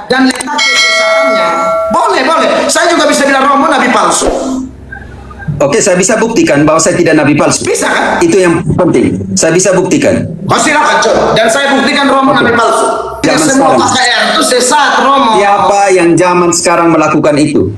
dan letak kesesatannya. Boleh, boleh. Saya juga bisa bilang Romo nabi palsu. Oke, saya bisa buktikan bahwa saya tidak nabi palsu. Bisa kan? Itu yang penting. Saya bisa buktikan. Oh, silakan coba. Dan saya buktikan Romo nabi palsu. Zaman Semua sekarang. KKR itu sesat, Romo. Siapa yang zaman sekarang melakukan itu?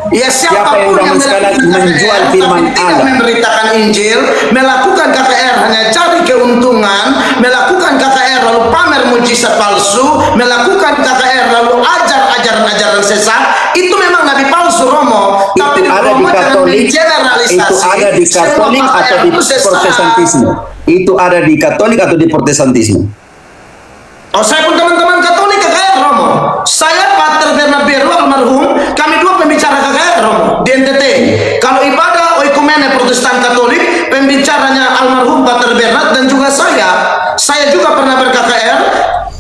Ya, Siapa yang zaman sekarang menjual firman tidak Allah? memberitakan Injil, melakukan KKR hanya cari keuntungan, melakukan KKR lalu pamer mujizat palsu, melakukan KKR lalu ajar ajaran-ajaran sesat, itu memang nabi palsu, Romo. Itu Tapi ada di Romo jangan Katolik, mengeneralisasi. itu ada di Katolik semua atau KKR di itu sesat. Protestantisme. Itu ada di Katolik atau di Protestantisme. Oh, saya pun teman-teman Katolik KKR, Romo. Saya Pater Bernabeu almarhum, kami dua pembicara KKR, Romo, di NTT. Kalau ibadah oikumene Protestan Katolik, pembicaranya almarhum Pater Bernard dan juga saya. Saya juga pernah ber-KKR.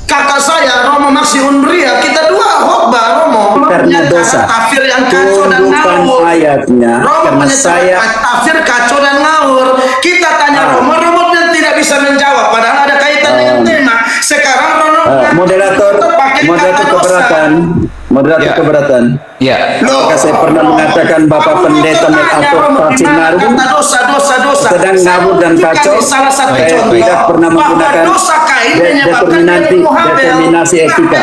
Kakak saya, Romo Maxi Unbria, kita dua khotbah, Romo. Karena Punya dosa. tafsir yang kacau dan Bukan ngawur. ayatnya. Romo Karena punya saya tafsir kacau dan ngawur. Kita tanya Romo, Romo tidak bisa menjawab. Padahal ada kaitan dengan tema. Sekarang Romo moderator keberatan. Moderator keberatan. Ya. Apakah saya pernah mengatakan Bapak Pendeta Melato Pacinaru sedang ngawur dan kacau? Saya tidak pernah menggunakan determinasi etika.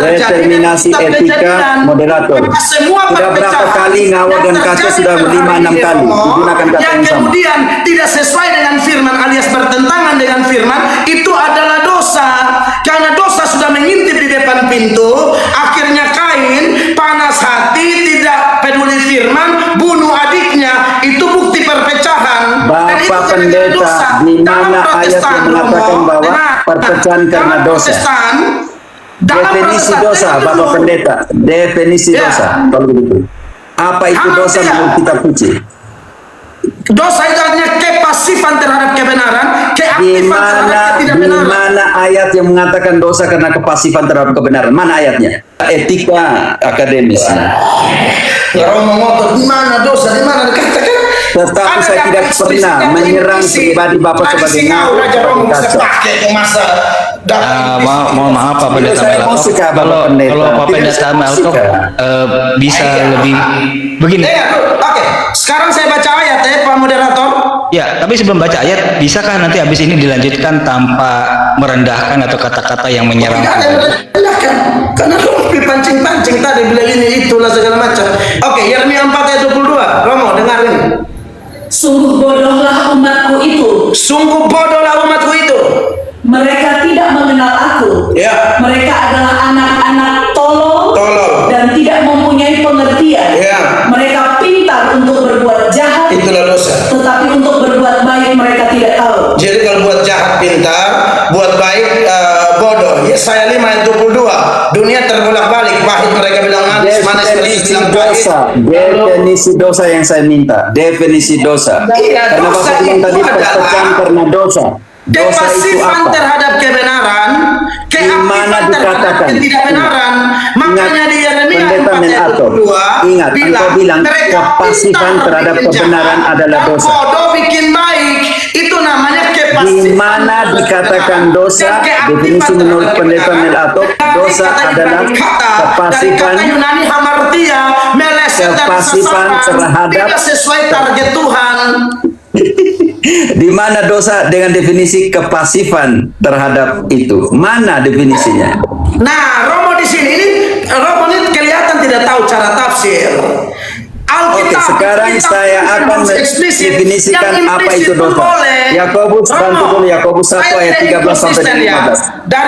Determinasi etika moderator. Sudah berapa kali ngawur dan kacau? Sudah 5-6 kali menggunakan kata yang sama. Kemudian tidak sesuai dengan firman alias bertentangan dengan firman, itu adalah dosa. Karena dosa sudah mengintip di depan pintu, akhirnya Kain panas hati, tidak peduli firman, bunuh adiknya. Itu bukti perpecahan. Bapak Pendeta, di mana ayat yang mengatakan bahwa perpecahan karena dosa? Definisi dosa, Bapak Pendeta. Definisi dosa. Kalau begitu, apa itu dosa menurut kitab suci? Dosa itu artinya kepasifan terhadap kebenaran, keaktifan terhadap ketidakbenaran. Di mana ayat yang mengatakan dosa karena kepasifan terhadap kebenaran? Mana ayatnya? Etika akademis. Ya Romo ngotot, di mana dosa, di mana dikatakan? Tetapi saya tidak pernah menyerang pribadi Bapak sebagai ngawur. Mohon maaf Pak Pendeta Melato. Kalau Pak Pendeta Melato bisa lebih begini. Oke, sekarang saya baca ayat ya Pak Moderator. Ya, tapi sebelum baca ayat, bisakah nanti habis ini dilanjutkan tanpa merendahkan atau kata-kata yang menyerang? Tidak ada yang merendahkan, karena Romo dipancing-pancing tadi bilang ini itulah segala macam. Oke, Yeremia 4 ayat 22. Romo dengar ini. Sungguh bodohlah umatku itu. Sungguh bodohlah umatku itu. Mereka tidak mengenal aku. Ya. Mereka adalah anak-anak tolol dan tidak mempunyai pengertian. Ya. Mereka pintar untuk berbuat jahat, Itulah dosa. tetapi untuk berbuat baik mereka tidak tahu. Jadi kalau buat jahat pintar, buat baik bodoh. Yesaya 5 ayat 22. Dunia terbolak-balik, pahit mereka bilang manis, manis mereka Definisi bilang dosa. pahit. Definisi dosa yang saya minta. Definisi dosa. Iya, Karena dosa Bapak bilang itu tadi perpecahan adalah karena dosa. Dosa itu kepasifan apa? terhadap kebenaran, keaktifan terhadap dikatakan? ketidakbenaran. Makanya di Yeremia 4 ayat 22 Ingat, engkau bilang mereka kepasifan pintar terhadap bikin kebenaran jahat, adalah dan dosa. bodoh bikin baik. Itu namanya kepasifan. Di mana dikatakan dosa? Definisi menurut Pendeta Melato, dosa adalah kepasifan dari kata Yunani hamartia, meleset dan kepasifan sasaran, terhadap tidak sesuai target Tuhan. di mana dosa dengan definisi kepasifan terhadap itu? Mana definisinya? Nah, Romo di sini Romo ini kelihatan tidak tahu cara tafsir. Oke, sekarang saya akan mendefinisikan apa itu dosa. Yakobus, bantu dulu Yakobus 1 ayat 13 sampai 15.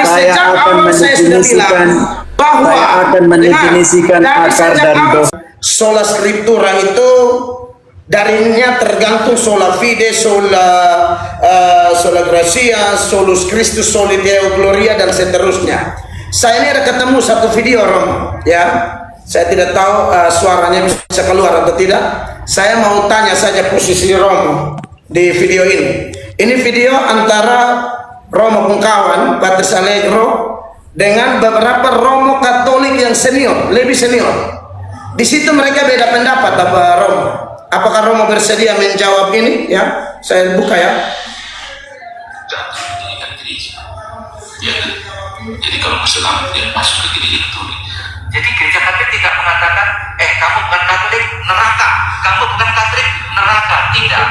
Saya akan mendefinisikan akar dari dosa. Sola scriptura itu darinya tergantung sola fide, sola gracia, solus Christus, soli Deo gloria dan seterusnya. Saya ini ada ketemu satu video Romo, ya. Saya tidak tahu suaranya bisa keluar atau tidak. Saya mau tanya saja posisi Romo di video ini. Ini video antara Romo Pungkawan, Patris Allegro, dengan beberapa Romo Katolik yang senior, lebih senior. Di situ mereka beda pendapat apa Romo. Apakah Romo bersedia menjawab ini? Ya, saya buka ya. Jadi kalau mau selamat dia masuk ke gereja Katolik. Jadi gereja Katolik tidak mengatakan, kamu bukan Katolik neraka, kamu bukan Katolik neraka. Tidak.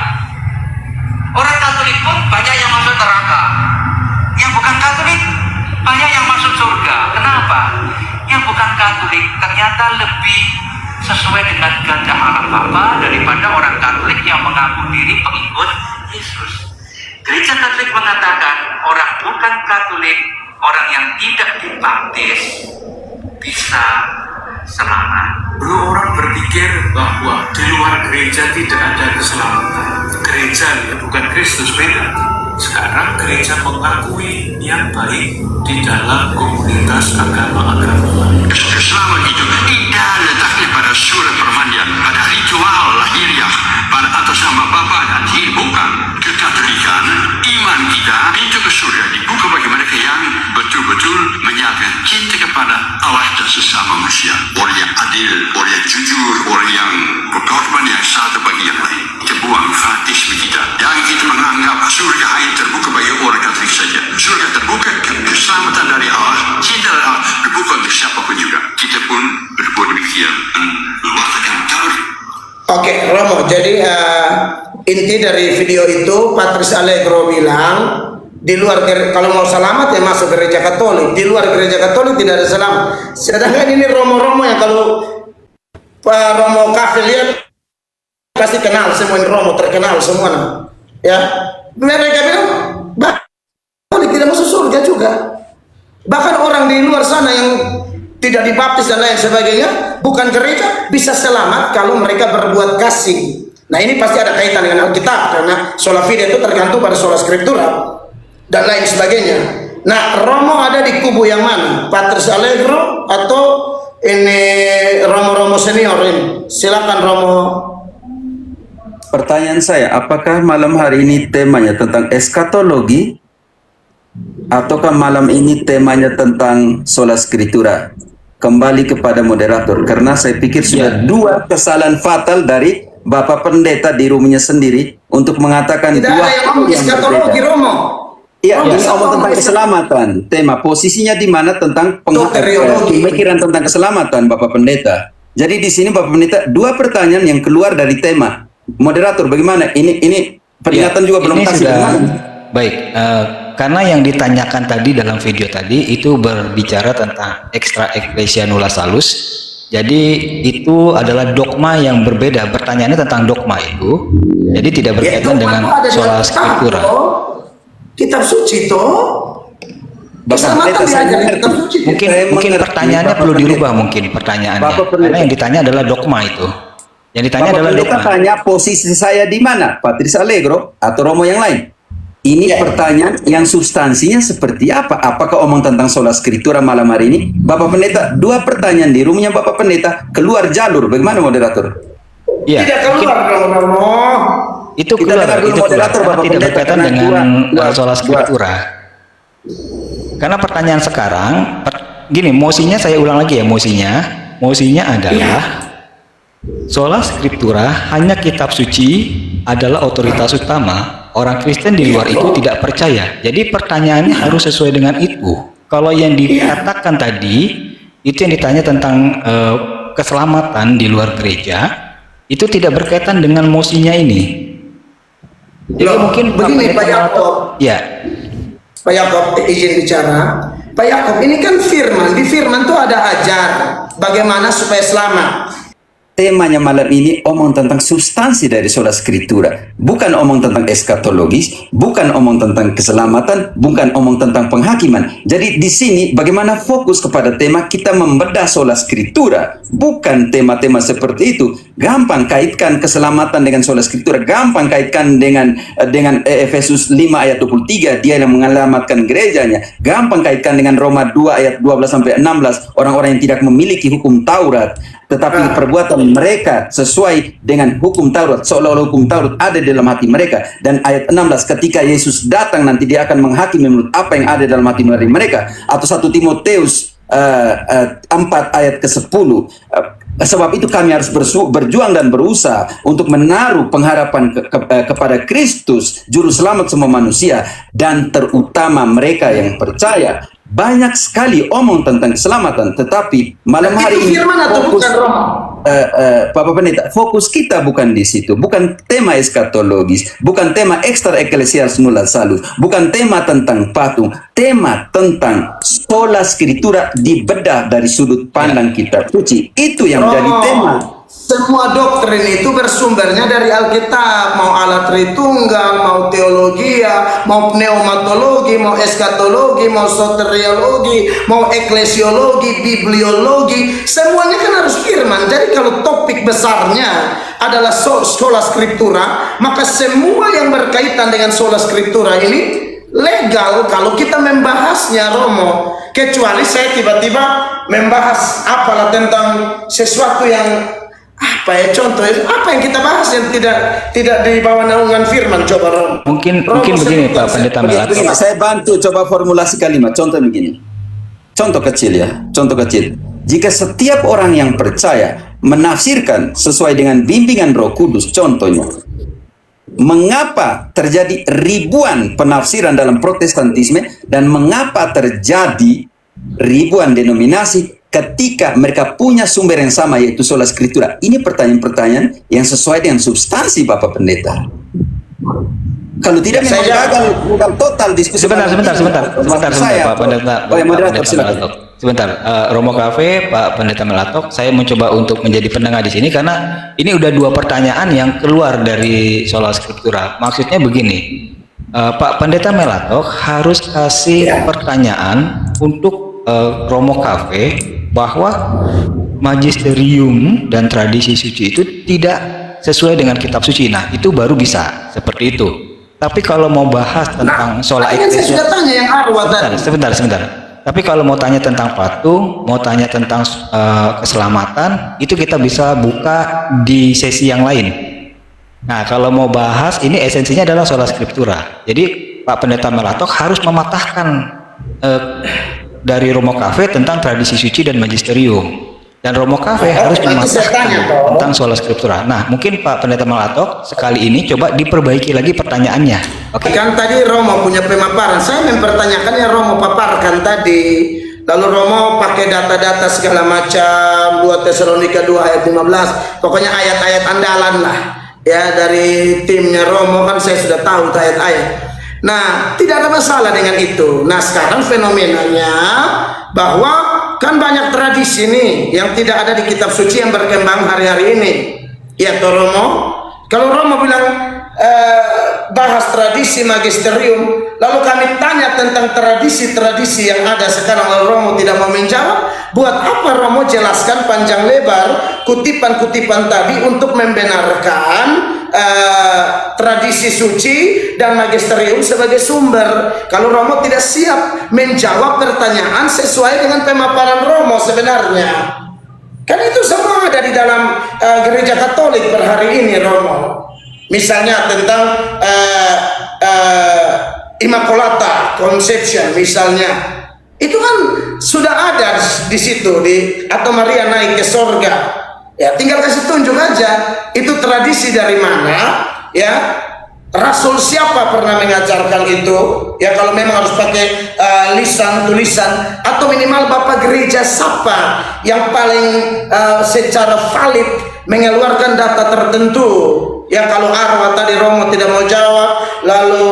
Orang Katolik pun banyak yang masuk neraka. Yang bukan Katolik banyak yang masuk surga. Kenapa? Yang bukan Katolik ternyata lebih sesuai dengan kehendak Allah Bapa daripada orang Katolik yang mengaku diri pengikut Yesus. Gereja Katolik mengatakan orang bukan Katolik, orang yang tidak dibaptis bisa selamat. Dulu orang berpikir bahwa di luar gereja tidak ada keselamatan. Gereja ya bukan Kristus, beda. Sekarang gereja mengakui yang baik di dalam komunitas agama-agama. Keselamatan itu tidak letaknya pada surat permandian, pada ritual lahiriah, pada atas nama Bapa dan Diri, bukan. Kekatolikan, iman kita, pintu ke surga dibuka bagi mereka yang betul-betul menyatakan cinta kepada Allah dan sesama manusia. Orang yang adil, orang yang jujur, orang yang berkorban yang satu bagi yang lain. Kita buang fanatisme kita. Yang kita menganggap surga hanya terbuka bagi orang Katolik saja. Surga terbuka, keselamatan dari Allah, cinta dari Allah terbuka untuk siapapun juga. Kita pun berbuat demikian. Luaskan kabar. Oke, Romo. Jadi inti dari video itu Patrice Allegro bilang di luar kalau mau selamat ya masuk gereja Katolik. Di luar gereja Katolik tidak ada selamat. Sedangkan ini Romo-Romo yang kalau Romo Cafe lihat pasti kenal semua ini Romo, terkenal semua. Ya, mereka bilang Katolik tidak masuk surga juga. Bahkan orang di luar sana yang tidak dibaptis dan lain sebagainya, bukan gereja, bisa selamat kalau mereka berbuat kasih. Nah ini pasti ada kaitan dengan Alkitab, karena sola fide itu tergantung pada sola scriptura dan lain sebagainya. Nah, Romo ada di kubu yang mana? Patrice Allegro atau ini Romo-Romo senior ini? Silakan Romo. Pertanyaan saya, apakah malam hari ini temanya tentang eskatologi ataukah malam ini temanya tentang sola scriptura? Kembali kepada moderator, karena saya pikir sudah dua kesalahan fatal dari Bapak Pendeta di rumahnya sendiri untuk mengatakan tidak dua ada yang ngomong eskatologi, Romo. Iya, ini ngomong tentang keselamatan. Tema posisinya di mana tentang pemikiran tentang keselamatan, Bapak Pendeta. Jadi di sini Bapak Pendeta dua pertanyaan yang keluar dari tema. Moderator, bagaimana? Ini peringatan juga belum kasih. Baik, karena yang ditanyakan tadi dalam video tadi itu berbicara tentang extra ecclesia nulla salus. Jadi itu adalah dogma yang berbeda. Pertanyaannya tentang dogma itu. Jadi tidak berkaitan dengan sola scriptura. Kitab suci itu. Mungkin pertanyaannya perlu dirubah mungkin pertanyaannya. Karena yang ditanya adalah dogma itu. Yang ditanya adalah dogma. Tanya posisi saya di mana, Patrice Allegro atau Romo yang lain? Ini pertanyaan yang substansinya seperti apa? Apakah omong tentang sola scriptura malam hari ini? Bapak Pendeta, dua pertanyaan di rumahnya Bapak Pendeta keluar jalur. Bagaimana moderator? Ya, tidak keluar Romo. Itu keluar, tidak berkaitan dengan sola scriptura. Karena pertanyaan sekarang, gini, mosinya saya ulang lagi ya, mosinya adalah sola scriptura, hanya kitab suci adalah otoritas utama. Orang Kristen di luar itu tidak percaya. Jadi pertanyaannya harus sesuai dengan itu. Kalau yang dikatakan tadi, itu yang ditanya tentang keselamatan di luar gereja, itu tidak berkaitan dengan mosinya ini. Jadi mungkin begini Pak Yakob. Ya. Pak Yakob izin bicara. Pak Yakob, ini kan firman. Di firman itu ada ajar bagaimana supaya selamat. Temanya malam ini omong tentang substansi dari sola scriptura, bukan omong tentang eskatologis, bukan omong tentang keselamatan, bukan omong tentang penghakiman. Jadi di sini bagaimana fokus kepada tema kita membedah sola scriptura, bukan tema-tema seperti itu. Gampang kaitkan keselamatan dengan sola scriptura, gampang kaitkan dengan Efesus 5 ayat 23, dia yang menyelamatkan gerejanya. Gampang kaitkan dengan Roma 2 ayat 12 sampai 16, orang-orang yang tidak memiliki hukum Taurat, tetapi perbuatan mereka sesuai dengan hukum Taurat, seolah-olah hukum Taurat ada dalam hati mereka. Dan ayat 16, ketika Yesus datang nanti dia akan menghakimi menurut apa yang ada dalam hati mereka. Atau 1 Timoteus 4 ayat ke-10, sebab itu kami harus berjuang dan berusaha untuk menaruh pengharapan kepada Kristus, juru selamat semua manusia, dan terutama mereka yang percaya. banyak sekali omong tentang keselamatan, tetapi malam hari Itu ini firman atau fokus, bukan, Romo? Bapak Pendeta, fokus kita bukan di situ, bukan tema eskatologis, bukan tema ekstra eklesial nulla salus, bukan tema tentang patung, tema tentang sola scriptura dibedah dari sudut pandang kitab suci. Itu yang jadi tema. Semua doktrin itu bersumbernya dari Alkitab, mau Allah Tritunggal, mau teologia, mau pneumatologi, mau eskatologi, mau soteriologi, mau eklesiologi, bibliologi, semuanya kan harus firman. Jadi kalau topik besarnya adalah sola scriptura, maka semua yang berkaitan dengan sola scriptura ini legal kalau kita membahasnya, Romo. Kecuali saya tiba-tiba membahas apalah tentang sesuatu yang apa ya, contoh apa yang kita bahas yang tidak di bawah naungan firman, coba Romo. Mungkin begini Pak Pendeta Melato. Begini, saya bantu coba formulasi kalimat. Contoh begini. Contoh kecil ya, contoh kecil. Jika setiap orang yang percaya menafsirkan sesuai dengan bimbingan Roh Kudus, contohnya, mengapa terjadi ribuan penafsiran dalam Protestantisme dan mengapa terjadi ribuan denominasi ketika mereka punya sumber yang sama, yaitu sola scriptura? Ini pertanyaan-pertanyaan yang sesuai dengan substansi, Bapak Pendeta. Kalau tidak, memang gagal total diskusi. Sebentar Pak Pendeta. Sebentar, Romo Cafe, Pak Pendeta Melatok, saya mencoba untuk menjadi pendengar di sini karena ini udah dua pertanyaan yang keluar dari sola scriptura. Maksudnya begini, Pak Pendeta Melatok harus kasih pertanyaan untuk Romo Cafe bahwa magisterium dan tradisi suci itu tidak sesuai dengan kitab suci. Nah, itu baru bisa seperti itu. Tapi kalau mau bahas tentang sola saya sudah tanya yang arwah tadi. Sebentar. Tapi kalau mau tanya tentang patung, mau tanya tentang keselamatan, itu kita bisa buka di sesi yang lain. Nah, kalau mau bahas ini esensinya adalah sola scriptura. Jadi Pak Pendeta Melatok harus mematahkan dari Romo Cafe tentang tradisi suci dan magisterium, dan Romo Cafe harus mematahkan tentang sola scriptura. Nah, mungkin Pak Pendeta Melatok sekali ini coba diperbaiki lagi pertanyaannya. Oke. Kan tadi Romo punya pemaparan, saya mempertanyakan yang Romo paparkan tadi. Lalu Romo pakai data-data segala macam, 2 Tesalonika 2 ayat 15, pokoknya ayat-ayat andalan lah ya dari timnya Romo, kan saya sudah tahu ayat-ayat. Nah, tidak ada masalah dengan itu. Nah, sekarang fenomenanya bahwa kan banyak tradisi nih yang tidak ada di kitab suci yang berkembang hari-hari ini. Ya, toh Romo? Kalau Romo bilang bahas tradisi magisterium, lalu kami tanya tentang tradisi-tradisi yang ada sekarang, lalu Romo tidak mau menjawab, buat apa Romo jelaskan panjang lebar kutipan-kutipan tadi untuk membenarkan tradisi suci dan magisterium sebagai sumber, kalau Romo tidak siap menjawab pertanyaan sesuai dengan pemaparan Romo sebenarnya? Kan itu semua ada di dalam gereja Katolik per hari ini, Romo. Misalnya tentang Immaculata Conception misalnya, itu kan sudah ada di situ, atau Maria naik ke sorga. Ya, tinggal kasih tunjuk aja itu tradisi dari mana, ya. Rasul siapa pernah mengajarkan itu? Ya, kalau memang harus pakai lisan tulisan, atau minimal Bapak gereja siapa yang paling secara valid mengeluarkan data tertentu? Ya, kalau arwah tadi Romo tidak mau jawab, lalu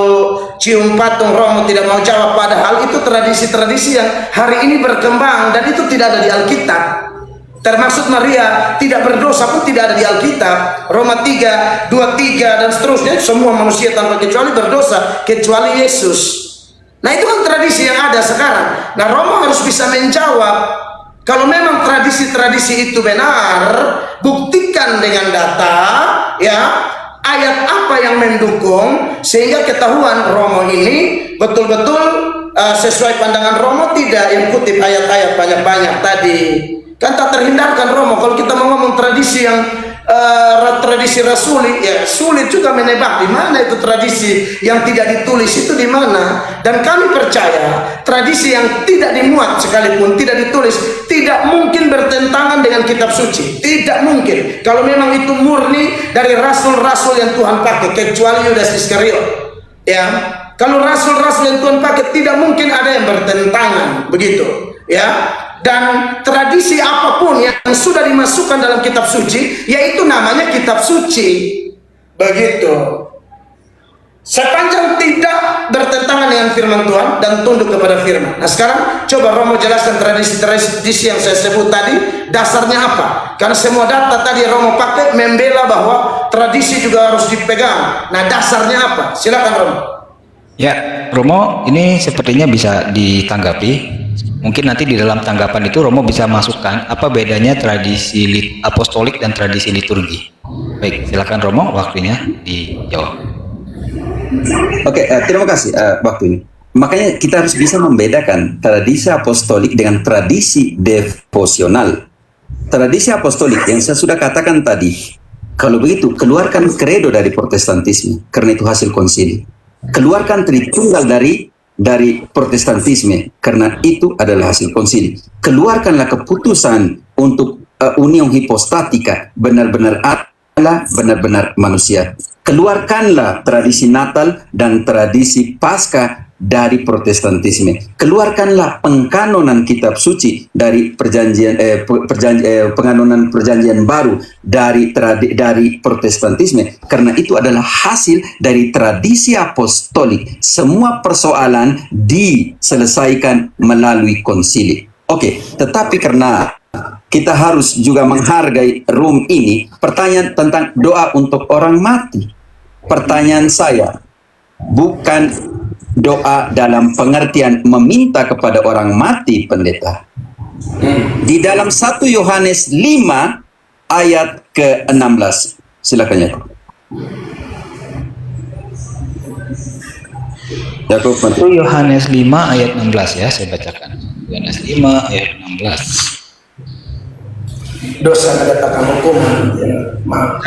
cium patung Romo tidak mau jawab, padahal itu tradisi-tradisi yang hari ini berkembang dan itu tidak ada di Alkitab. Termasuk Maria tidak berdosa pun tidak ada di Alkitab. Roma 3, 23 dan seterusnya, semua manusia tanpa kecuali berdosa kecuali Yesus. Nah, itu kan tradisi yang ada sekarang. Nah, Romo harus bisa menjawab, kalau memang tradisi-tradisi itu benar, buktikan dengan data, ya, ayat apa yang mendukung, sehingga ketahuan Romo ini betul-betul sesuai pandangan Romo, tidak yang kutip ayat-ayat banyak-banyak tadi. Kan tak terhindarkan Romo, kalau kita mau ngomong tradisi yang tradisi rasuli, ya sulit juga menebak di mana itu tradisi yang tidak ditulis itu di mana. Dan kami percaya tradisi yang tidak dimuat sekalipun tidak ditulis tidak mungkin bertentangan dengan kitab suci, tidak mungkin. Kalau memang itu murni dari rasul-rasul yang Tuhan pakai, kecuali Yudas Iskariot, ya. Kalau rasul-rasul yang Tuhan pakai tidak mungkin ada yang bertentangan, begitu ya. Dan tradisi apapun yang sudah dimasukkan dalam kitab suci, yaitu namanya kitab suci, begitu. Sepanjang tidak bertentangan dengan firman Tuhan dan tunduk kepada firman. Nah sekarang coba Romo jelaskan tradisi-tradisi yang saya sebut tadi, dasarnya apa? Karena semua data tadi Romo pakai membela bahwa tradisi juga harus dipegang. Nah dasarnya apa? Silakan Romo. Ya, Romo, ini sepertinya bisa ditanggapi. Mungkin nanti di dalam tanggapan itu Romo bisa masukkan apa bedanya tradisi apostolik dan tradisi liturgi. Baik, silakan Romo, waktunya dijawab. Oke, terima kasih waktu ini. Makanya kita harus bisa membedakan tradisi apostolik dengan tradisi devosional. Tradisi apostolik yang saya sudah katakan tadi, kalau begitu keluarkan kredo dari Protestantisme, karena itu hasil konsili. Keluarkan Tritunggal dari Protestantisme, karena itu adalah hasil konsili. Keluarkanlah keputusan untuk union hipostatika, benar-benar Allah, benar-benar manusia. Keluarkanlah tradisi Natal dan tradisi Paskah dari Protestantisme. Keluarkanlah pengkanonan kitab suci dari penganonan perjanjian baru dari Protestantisme, karena itu adalah hasil dari tradisi apostolik. Semua persoalan diselesaikan melalui konsili. Oke, tetapi karena kita harus juga menghargai room ini, pertanyaan tentang doa untuk orang mati. Pertanyaan saya, bukan doa dalam pengertian meminta kepada orang mati, pendeta. Di dalam 1 Yohanes 5 ayat ke-16. Silakan ya. Yakub, 1 Yohanes 5 ayat 16 ya, saya bacakan. Yohanes 5 ayat 16. Dosa mendatangkan hukuman. Maaf.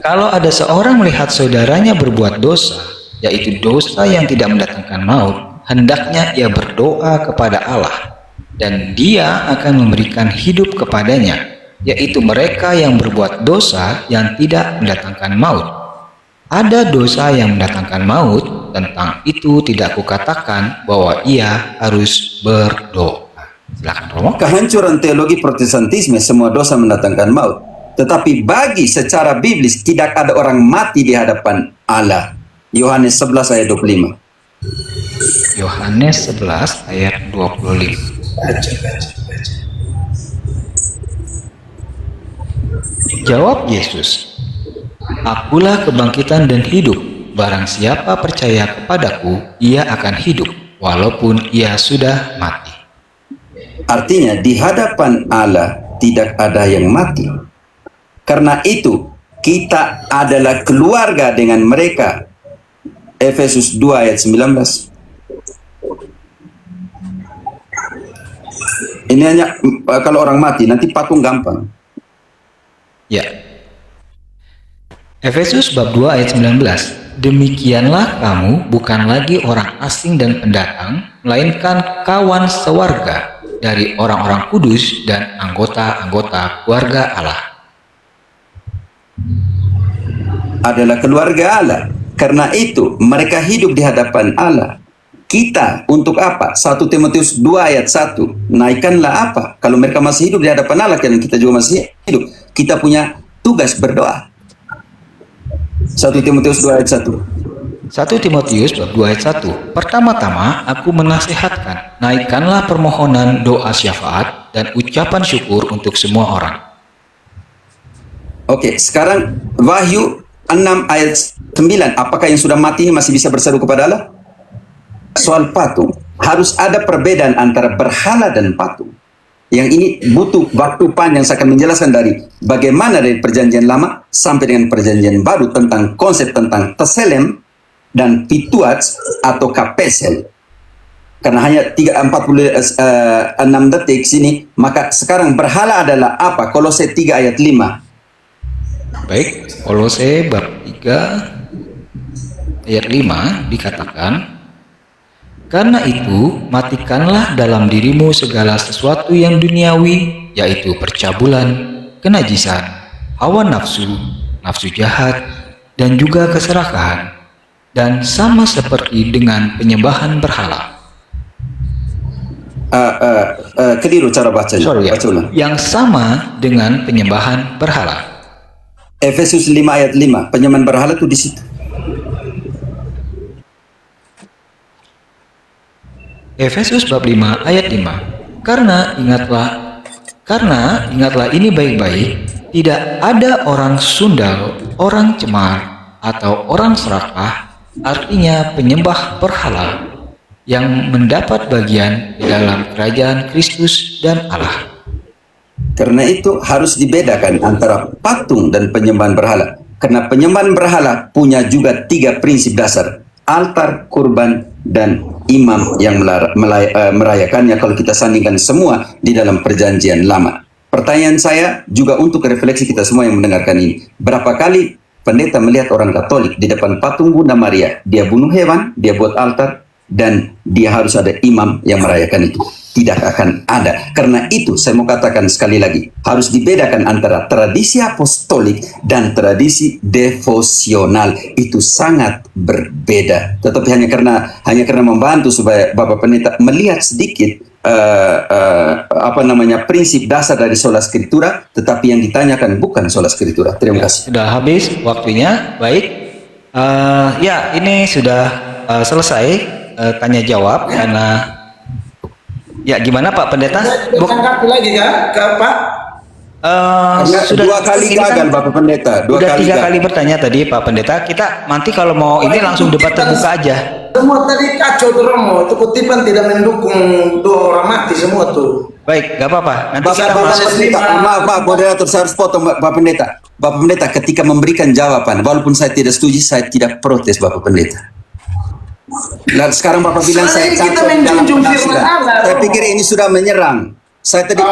Kalau ada seorang melihat saudaranya berbuat dosa, yaitu dosa yang tidak mendatangkan maut, hendaknya ia berdoa kepada Allah, dan Dia akan memberikan hidup kepadanya, yaitu mereka yang berbuat dosa yang tidak mendatangkan maut. Ada dosa yang mendatangkan maut, tentang itu tidak kukatakan bahwa ia harus berdoa. Silakan Romo. Kehancuran teologi Protestantisme, semua dosa mendatangkan maut. Tetapi bagi secara biblis tidak ada orang mati di hadapan Allah. Yohanes 11 ayat 25. Yohanes 11 ayat 25. Jawab Yesus, "Akulah kebangkitan dan hidup. Barang siapa percaya kepadaku, ia akan hidup, walaupun ia sudah mati." Artinya di hadapan Allah tidak ada yang mati. Karena itu kita adalah keluarga dengan mereka. Efesus 2 ayat 19. Ini hanya kalau orang mati, nanti patung gampang. Ya. Efesus bab 2 ayat 19. Demikianlah kamu bukan lagi orang asing dan pendatang, melainkan kawan sewarga dari orang-orang kudus dan anggota-anggota keluarga Allah. Adalah keluarga Allah. Karena itu mereka hidup di hadapan Allah. Kita untuk apa? 1 Timotius 2 ayat 1. Naikkanlah apa? Kalau mereka masih hidup di hadapan Allah, dan kita juga masih hidup, kita punya tugas berdoa. 1 Timotius 2 ayat 1. 1 Timotius bab 2 ayat 1. Pertama-tama aku menasihatkan, naikkanlah permohonan, doa syafaat, dan ucapan syukur untuk semua orang. Oke, sekarang Wahyu 6 ayat 9. Apakah yang sudah mati ini masih bisa berseru kepada Allah? Soal patung, harus ada perbedaan antara berhala dan patung. Yang ini butuh waktu panjang. Saya akan menjelaskan dari bagaimana dari perjanjian lama sampai dengan perjanjian baru tentang konsep tentang teselem dan pituats atau kapesel. Karena hanya 46 detik sini, maka sekarang berhala adalah apa? Kolose 3 ayat 5. Baik, Kolose bab 3 ayat 5 dikatakan, "Karena itu, matikanlah dalam dirimu segala sesuatu yang duniawi, yaitu percabulan, kenajisan, hawa nafsu, nafsu jahat, dan juga keserakahan. dan sama seperti dengan penyembahan berhala. Keliru cara bacanya. Sorry ya. Baca ulang. Yang sama dengan penyembahan berhala. Efesus 5 ayat 5. Penyembahan berhala itu di situ. Efesus bab 5 ayat 5. Karena ingatlah ini baik-baik, tidak ada orang sundal, orang cemar, atau orang serakah, artinya penyembah berhala, yang mendapat bagian di dalam kerajaan Kristus dan Allah. Karena itu harus dibedakan antara patung dan penyembahan berhala. Karena penyembahan berhala punya juga 3 prinsip dasar. Altar, kurban, dan imam yang merayakannya kalau kita sandingkan semua di dalam perjanjian lama. Pertanyaan saya juga untuk refleksi kita semua yang mendengarkan ini. Berapa kali pendeta melihat orang Katolik di depan patung Bunda Maria, dia bunuh hewan, dia buat altar, dan dia harus ada imam yang merayakan itu? Tidak akan ada. Karena itu saya mau katakan sekali lagi, harus dibedakan antara tradisi apostolik dan tradisi devosional. Itu sangat berbeda. Tetapi hanya karena membantu supaya Bapak Pendeta melihat sedikit prinsip dasar dari sola scriptura, tetapi yang ditanyakan bukan sola scriptura. Terima kasih. Sudah habis waktunya. Baik. Ya, ini sudah selesai tanya jawab karena ya gimana Pak Pendeta? Tanggapi lagi ke Pak? Sudah 2 kali gagal Bapak Pendeta. Sudah 3 kali bertanya tadi Pak Pendeta. Kita nanti kalau mau ini langsung debat terbuka aja. Semua tadi kacau tuh Romo. Itu kutipan tidak mendukung 2 orang mati semua tuh. Baik, gak apa-apa. Nanti kita Bapak masuk. Pendeta, maaf Pak Moderator, saya harus potong Bapak Pendeta. Bapak Pendeta ketika memberikan jawaban, walaupun saya tidak setuju, saya tidak protes Bapak Pendeta. Nah, sekarang Bapak bilang saya kita cacok dalam menjunjung firman penafsiran. Allah. Saya pikir ini sudah menyerang. Saya tadi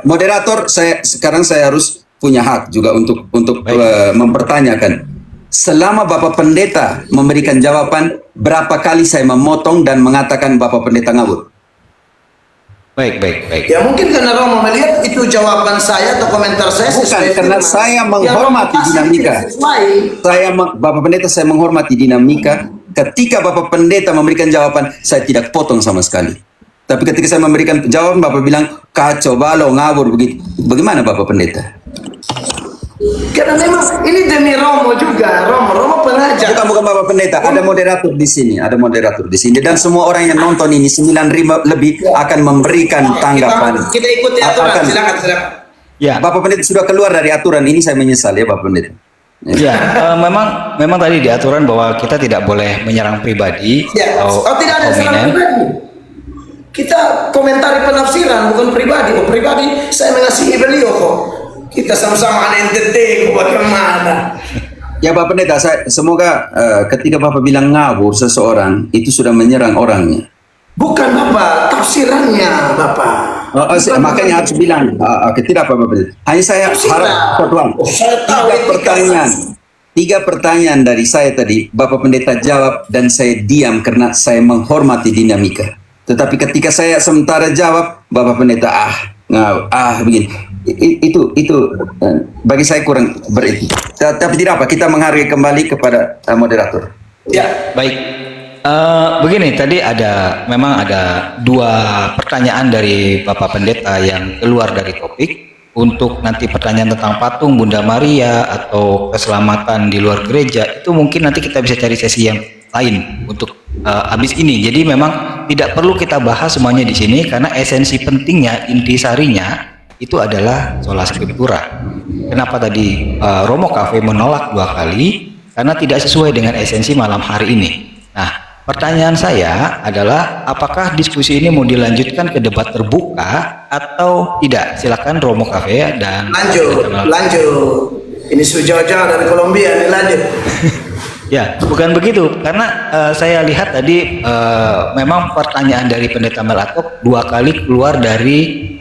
moderator, sekarang saya harus punya hak juga untuk mempertanyakan. Selama Bapak Pendeta memberikan jawaban, berapa kali saya memotong dan mengatakan Bapak Pendeta ngawur? Baik. Ya mungkin karena Romo melihat itu jawaban saya atau komentar saya Bukan, karena saya menghormati dinamika. Bapak Pendeta, saya menghormati dinamika. Ketika Bapak Pendeta memberikan jawaban, saya tidak potong sama sekali. Tapi ketika saya memberikan jawaban, Bapak bilang kacau balau, ngawur begitu. Bagaimana Bapak Pendeta? Karena memang ini demi Romo juga. Romo pengajar. Bukan Bapak Pendeta, ada moderator di sini, dan semua orang yang nonton ini 9.000 lebih akan memberikan tanggapan. Kita ikuti aturan, silakan. Ya. Bapak Pendeta sudah keluar dari aturan ini, saya menyesal ya Bapak Pendeta. Ya, memang tadi di aturan bahwa kita tidak boleh menyerang pribadi atau tidak ada serang pribadi. Kita komentari penafsiran bukan pribadi. Pribadi saya mengasihi beliau kok. Kita sama-sama NTT bagaimana? Ya Bapak Pendeta, semoga ketika Bapak bilang ngawur seseorang itu sudah menyerang orangnya. Bukan Bapak, tafsirannya Bapak. Makanya harus bilang tidak Bapak Pendeta. Hanya saya harap Tuhan. Saya tahu 3 pertanyaan dari saya tadi Bapak Pendeta jawab dan saya diam karena saya menghormati dinamika. Tetapi ketika saya sementara jawab, Bapak Pendeta begini. Itu bagi saya kurang beretika. Tapi tidak apa, kita menghargai kembali kepada moderator. Ya, baik. Begini, tadi memang ada 2 pertanyaan dari Bapak Pendeta yang keluar dari topik. Untuk nanti pertanyaan tentang patung Bunda Maria atau keselamatan di luar gereja, itu mungkin nanti kita bisa cari sesi yang lain untuk habis ini. Jadi memang tidak perlu kita bahas semuanya di sini karena esensi pentingnya, intisarinya itu adalah sola scriptura. Kenapa tadi Romo Cafe menolak 2 kali? Karena tidak sesuai dengan esensi malam hari ini. Nah, pertanyaan saya adalah apakah diskusi ini mau dilanjutkan ke debat terbuka atau tidak? Silakan Romo Cafe dan lanjut. Ini jauh-jauh dari Kolombia, lanjut. Ya, bukan begitu. Karena saya lihat tadi memang pertanyaan dari Pendeta Melatok 2 kali keluar dari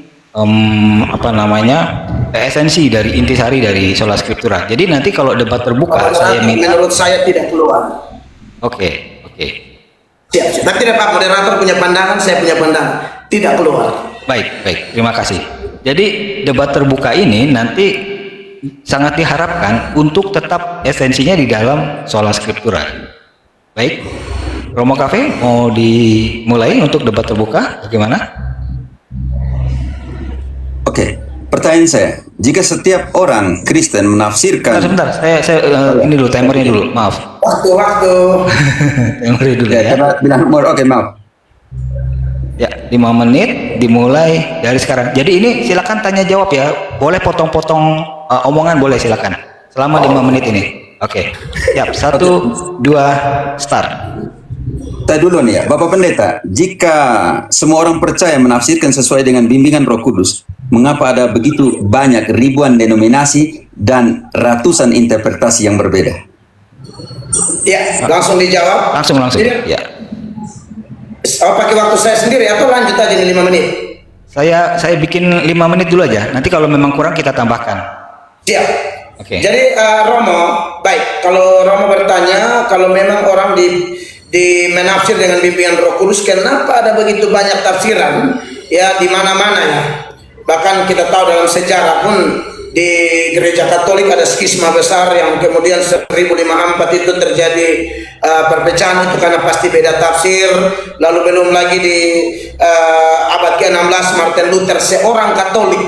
esensi dari intisari dari sola scriptura. Jadi nanti kalau debat terbuka saya minta. Menurut saya tidak keluar. Oke. Siap. Tapi tidak Pak moderator punya pandangan, saya punya pandangan. Tidak keluar. Baik. Terima kasih. Jadi debat terbuka ini nanti sangat diharapkan untuk tetap esensinya di dalam sola scriptura. Baik, Romo Cafe mau dimulai untuk debat terbuka, bagaimana? Oke, pertanyaan saya, jika setiap orang Kristen menafsirkan Sebentar, saya ini dulu, timernya dulu, maaf. Waktu. Timernya dulu ya, ya. karena bilang umur, oke maaf. Ya, 5 menit dimulai dari sekarang. Jadi ini silakan tanya jawab ya. Boleh potong-potong omongan, boleh silakan. Selama 5 menit ini. Oke. Siap. 1, 2, start. Saya dulu nih ya, Bapak Pendeta, jika semua orang percaya menafsirkan sesuai dengan bimbingan Roh Kudus, mengapa ada begitu banyak ribuan denominasi dan ratusan interpretasi yang berbeda? Ya, langsung dijawab. Langsung. Jadi, Ya. oh, pakai waktu saya sendiri atau lanjut aja nih 5 menit? Saya bikin 5 menit dulu aja. Nanti kalau memang kurang kita tambahkan. Siap. Oke. Jadi Romo, baik. Kalau Romo bertanya, kalau memang orang di menafsir dengan bimbingan Roh Kudus, kenapa ada begitu banyak tafsiran? Ya, di mana-mana ya. Bahkan kita tahu dalam sejarah pun di gereja Katolik ada skisma besar yang kemudian 1054 itu terjadi perpecahan itu karena pasti beda tafsir. Lalu belum lagi di abad ke-16 Martin Luther, seorang Katolik,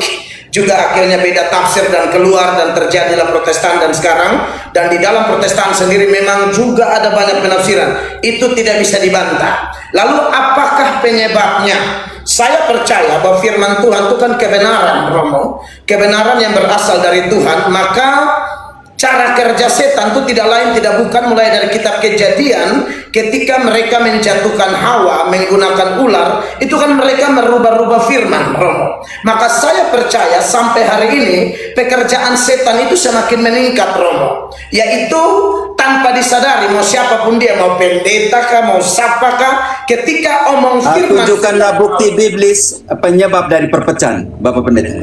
juga akhirnya beda tafsir dan keluar dan terjadilah Protestan. Dan sekarang dan di dalam Protestan sendiri memang juga ada banyak penafsiran, itu tidak bisa dibantah. Lalu apakah penyebabnya? Saya percaya bahwa firman Tuhan itu kan kebenaran, Romo, kebenaran yang berasal dari Tuhan. Maka cara kerja setan itu tidak lain tidak bukan mulai dari kitab Kejadian, ketika mereka menjatuhkan Hawa menggunakan ular, itu kan mereka merubah-rubah firman, Romo. Maka saya percaya sampai hari ini pekerjaan setan itu semakin meningkat, Romo, yaitu tanpa disadari, mau siapapun dia, mau pendeta kah, mau siapa kah, ketika omong firman, Tunjukkanlah bukti biblis penyebab dari perpecahan, Bapak Pendeta.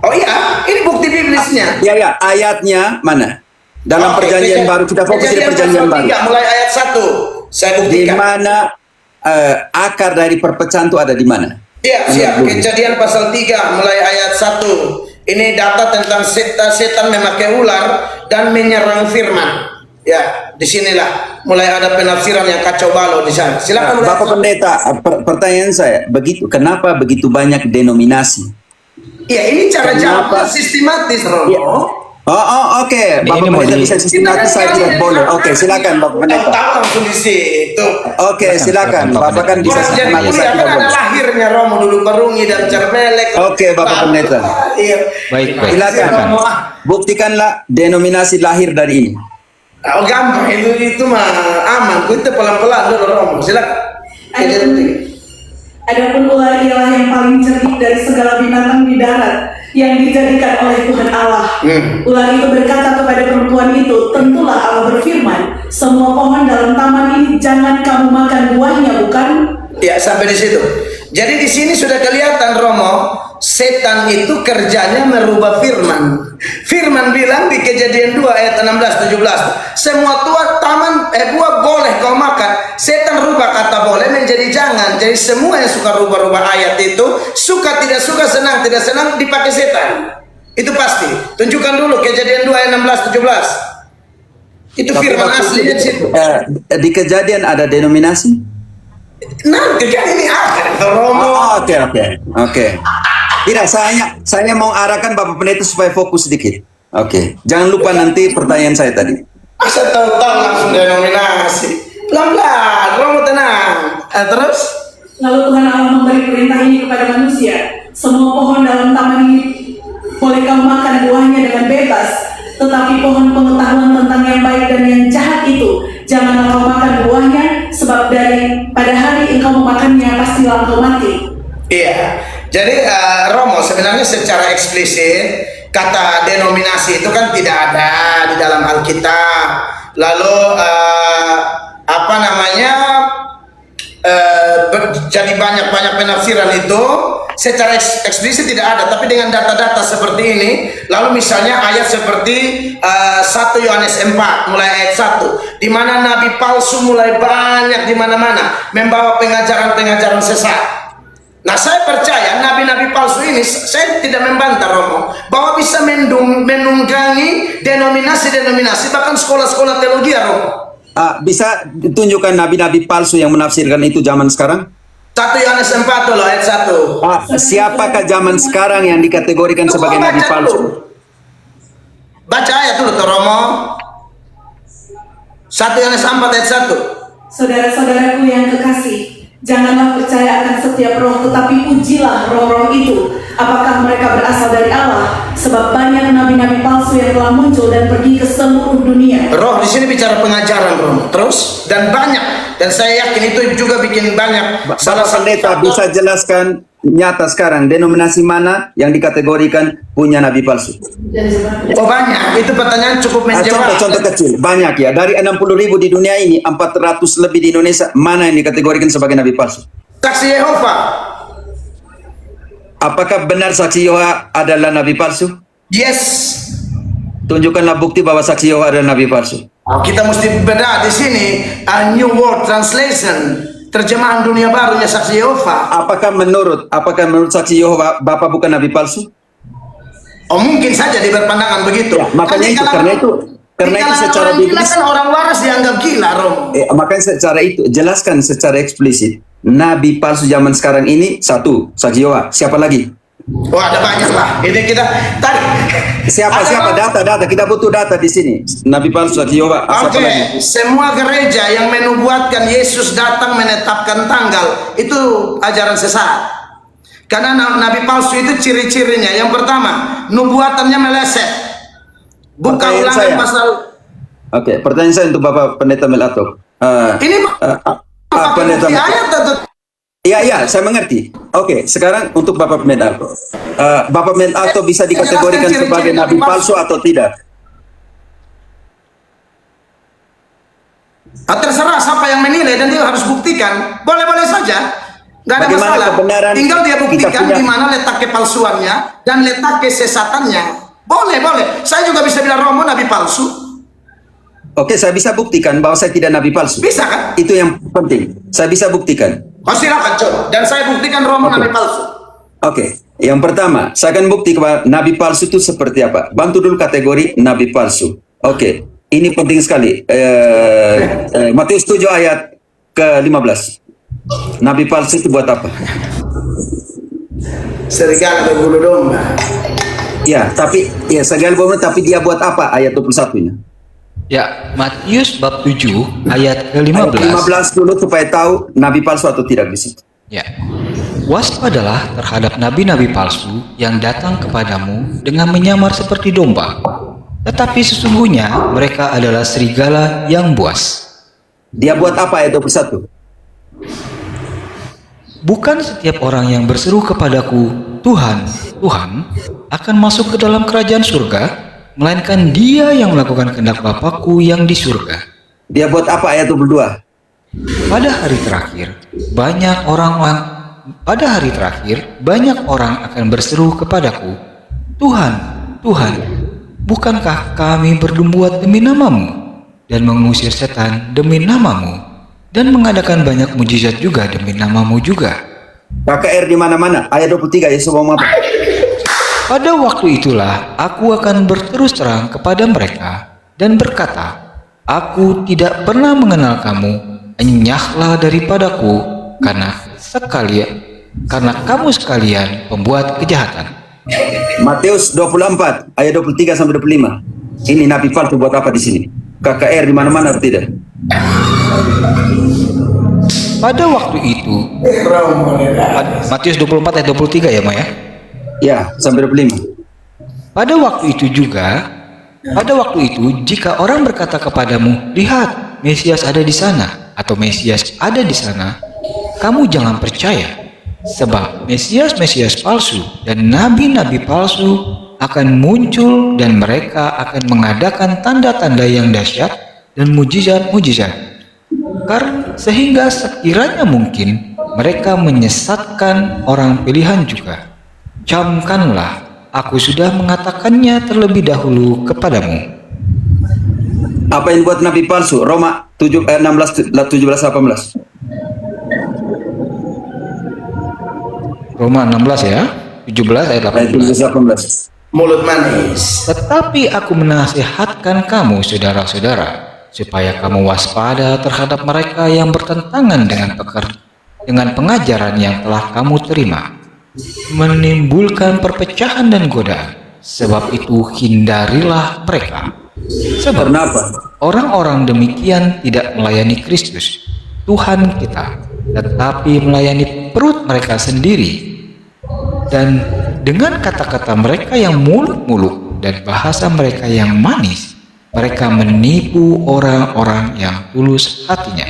oh iya, ini bukti biblisnya. Ya, ayatnya mana? Dalam Oke, perjanjian baru, kita fokus di perjanjian baru. 3, mulai ayat 1. Saya Di buktikan. mana akar dari perpecahan itu ada di mana? Siap. Kejadian pasal 3 mulai ayat 1. Ini data tentang setan memakai ular dan menyerang firman. Ya, disinilah mulai ada penafsiran yang kacau balau di sana. Silakan. Bapak Pendeta, pertanyaan saya, kenapa begitu banyak denominasi? Ya, ini cara jawabnya sistematis, Romo. Ya. Oke. Bapak Ini mau Pendeta di- bisa sistematis, saya tidak boleh. Oke, silakan Bapak Pendeta. Tahu langsung di situ. Oke, silakan. Bapak Bapak kan bisa Orang jadi sistematis, kuliah saya kan tidak ada boleh. lahirnya, Romo, dulu Perungi dan Cermelek. Oke, Bapak Pendeta. Iya. Baik. Silakan. Romo. Buktikanlah denominasi lahir dari ini. Oh, gampang itu mah aman. Kita pelan-pelan dulu, Romo. Silakan. Adapun ular ialah yang paling cerdik dari segala binatang di darat yang dijadikan oleh Tuhan Allah. Ular itu berkata kepada perempuan itu, tentulah Allah berfirman, semua pohon dalam taman ini jangan kamu makan buahnya, bukan? Ya, sampai di situ. Jadi di sini sudah kelihatan, Romo, setan itu kerjanya merubah firman. Firman bilang di Kejadian 2 ayat 16-17, semua buah boleh kau makan. Setan rubah kata boleh menjadi jangan. Jadi semua yang suka rubah-rubah ayat itu, suka tidak suka, senang tidak senang, dipakai setan. Itu pasti. Tunjukkan dulu Kejadian 2 ayat 16-17. Itu Tapi firman waktu aslinya di situ. di Kejadian ada denominasi? Nanti kan ini akan, Romo. Oke. Tidak, saya mau arahkan Bapak Pendeta supaya fokus sedikit. Oke. Jangan lupa nanti pertanyaan saya tadi. Masa tahu-tahu langsung denominasi. Pelan-pelan, Romo tenang. Terus? Lalu Tuhan Allah memberi perintah ini kepada manusia, semua pohon dalam taman ini boleh kamu makan buahnya dengan bebas, tetapi pohon pengetahuan tentang yang baik dan yang jahat itu janganlah kau makan buahnya, sebab pada hari engkau memakannya pastilah engkau mati. Iya. Jadi Romo, sebenarnya secara eksplisit kata denominasi itu kan tidak ada di dalam Alkitab. Lalu jadi banyak penafsiran itu secara eksplisit tidak ada, tapi dengan data-data seperti ini. Lalu misalnya ayat seperti 1 Yohanes 4 mulai ayat 1, di mana nabi palsu mulai banyak di mana-mana membawa pengajaran-pengajaran sesat. Nah, saya percaya nabi-nabi palsu ini, saya tidak membantah, Romo, bahwa bisa menunggangi denominasi-denominasi, bahkan sekolah-sekolah teologi, Romo. bisa tunjukkan nabi-nabi palsu yang menafsirkan itu zaman sekarang? 1 Yohanes 4 loh, ayat 1. Siapakah zaman sekarang yang dikategorikan sebagai nabi Baca palsu? dulu. Baca ayat dulu tuh Romo. 1 Yohanes 4 ayat 1. Saudara-saudaraku yang kekasih, janganlah percaya akan setiap roh, tetapi ujilah roh-roh itu, apakah mereka berasal dari Allah, sebab banyak nabi-nabi palsu yang telah muncul dan pergi ke seluruh dunia. Roh di sini bicara pengajaran, Romo. Terus dan banyak, dan saya yakin itu juga bikin banyak. Salah pendeta bisa jelaskan nyata sekarang denominasi mana yang dikategorikan punya nabi palsu? Oh banyak, itu pertanyaan cukup menjawab. Contoh kecil, banyak ya. Dari 60.000 di dunia ini, 400 lebih di Indonesia, mana yang dikategorikan sebagai nabi palsu? Saksi Yehova. Apakah benar saksi Yehova adalah nabi palsu? Yes. Tunjukkanlah bukti bahwa saksi Yehova adalah nabi palsu. Kita mesti beda di sini. A New World Translation, terjemahan dunia barunya saksi Yehova. Apakah menurut saksi Yehova Bapak bukan nabi palsu? Oh mungkin saja dia berpandangan begitu. Ya, makanya itu karena itu secara biblis kan orang waras dianggap gila, Rom. Makanya secara itu jelaskan secara eksplisit nabi palsu zaman sekarang ini satu saksi Yehova. Siapa lagi? Oh ada banyak lah. Ini kita tadi. Siapa data kita butuh data di sini. Nabi palsu saksi Yehova. Siapa lagi? Semua gereja yang menubuatkan Yesus datang menetapkan tanggal itu ajaran sesat. Karena nabi palsu itu ciri-cirinya. Yang pertama, nubuatannya meleset. Buka Ulangan pasal. Oke, pertanyaan saya untuk Bapak Pendeta Melato. Ini Pendeta ayat atau Iya, saya mengerti. Oke, sekarang untuk Bapak Melato. Bapak Melato bisa dikategorikan sebagai nabi palsu atau tidak? Terserah siapa yang menilai dan dia harus buktikan. Boleh-boleh saja. Nggak ada Bagaimana masalah. kebenaran Tinggal dia buktikan kita punya- di mana letak kepalsuannya dan letak kesesatannya. Boleh. Saya juga bisa bilang Romo nabi palsu. Oke, saya bisa buktikan bahwa saya tidak nabi palsu. Bisa kan? Itu yang penting. Saya bisa buktikan. Oh silakan coba. Dan saya buktikan Romo nabi palsu. Oke, yang pertama, saya akan bukti bahwa nabi palsu itu seperti apa. Bantu dulu kategori nabi palsu. Oke, ini penting sekali. Matius 7 ayat ke-15. Nabi palsu itu buat apa? Serigala berbulu domba. Ya, tapi ya segala bohong, tapi dia buat apa? Ayat 21-nya. Ya, Matius bab 7 ayat Ayat ke-15. 15 dulu supaya tahu nabi palsu atau tidak di situ. Ya. Waspadalah terhadap nabi-nabi palsu yang datang kepadamu dengan menyamar seperti domba, tetapi sesungguhnya mereka adalah serigala yang buas. Dia buat apa ayat 21? Bukan setiap orang yang berseru kepadaku, Tuhan, Tuhan, akan masuk ke dalam kerajaan surga, melainkan dia yang melakukan kehendak Bapakku yang di surga. Dia buat apa ayat 22? Pada hari terakhir, banyak orang akan berseru kepadaku, Tuhan, Tuhan, bukankah kami berbuat demi namamu dan mengusir setan demi namamu dan mengadakan banyak mujizat juga demi namamu juga? KKR di mana-mana. Ayat 23 Yesus ngomong apa? Pada waktu itulah aku akan berterus terang kepada mereka dan berkata, aku tidak pernah mengenal kamu, enyahlah daripadaku, karena kamu sekalian pembuat kejahatan. Matius 24 ayat 23 sampai 25. Ini nabi palsu buat apa di sini? KKR di mana-mana atau tidak? Pada waktu itu, Matius 24 ayat 23 ya, Ma ya? Ya, sampai 25. Pada waktu itu jika orang berkata kepadamu, lihat, Mesias ada di sana, atau Mesias ada di sana, kamu jangan percaya, sebab Mesias palsu dan nabi-nabi palsu akan muncul dan mereka akan mengadakan tanda-tanda yang dahsyat dan mujizat-mujizat. Karena sehingga sekiranya mungkin mereka menyesatkan orang pilihan juga. Camkanlah, aku sudah mengatakannya terlebih dahulu kepadamu. Apa yang buat nabi palsu? Roma 17 18. Roma 16 ya, 17 ayat Ayat 18. 18. Mulut manis. Tetapi aku menasihatkan kamu, saudara-saudara, supaya kamu waspada terhadap mereka yang bertentangan dengan pengajaran yang telah kamu terima, menimbulkan perpecahan dan godaan. Sebab itu hindarilah mereka. Sebab Kenapa? orang-orang demikian tidak melayani Kristus, Tuhan kita, tetapi melayani perut mereka sendiri. Dan dengan kata-kata mereka yang muluk-muluk dan bahasa mereka yang manis, mereka menipu orang-orang yang tulus hatinya.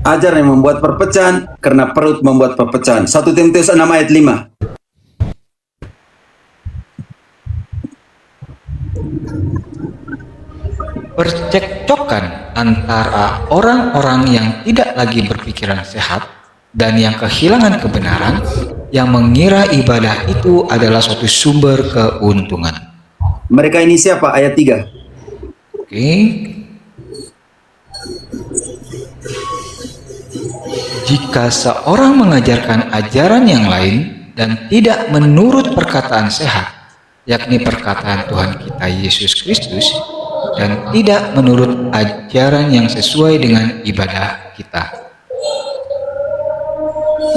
Ajar yang membuat perpecahan karena perut membuat perpecahan. 1 Timotius 6 ayat 5. Percekcokan antara orang-orang yang tidak lagi berpikiran sehat dan yang kehilangan kebenaran, yang mengira ibadah itu adalah suatu sumber keuntungan. Mereka ini siapa? Ayat 3. Oke. Jika seorang mengajarkan ajaran yang lain dan tidak menurut perkataan sehat, yakni perkataan Tuhan kita Yesus Kristus, dan tidak menurut ajaran yang sesuai dengan ibadah kita.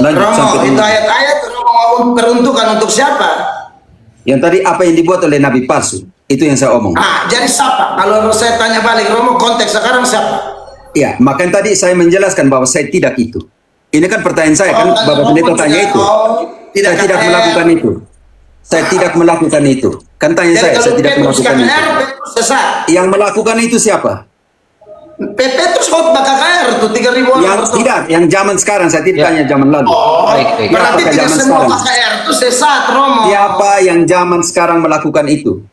Lanjut Romo, sampai itu ayat-ayat Romo peruntukan untuk siapa? yang tadi apa yang dibuat oleh nabi palsu. Itu yang saya omong. Jadi siapa? Kalau saya tanya balik, Romo konteks sekarang siapa? Ya, makanya tadi saya menjelaskan bahwa saya tidak itu. Ini kan pertanyaan saya kan, Bapak Pendeta tanya itu. Saya tidak melakukan itu. Saya tidak melakukan itu. Kan tanya saya tidak melakukan itu. Sesat. Yang melakukan itu siapa? Petrus khotbah KKR tuh 3.000 orang. Yang tidak, yang zaman sekarang. Saya tidak tanya zaman lalu. Baik. Berarti Apakah tidak zaman semua sekarang? KKR itu sesat, Romo. Siapa yang zaman sekarang melakukan itu?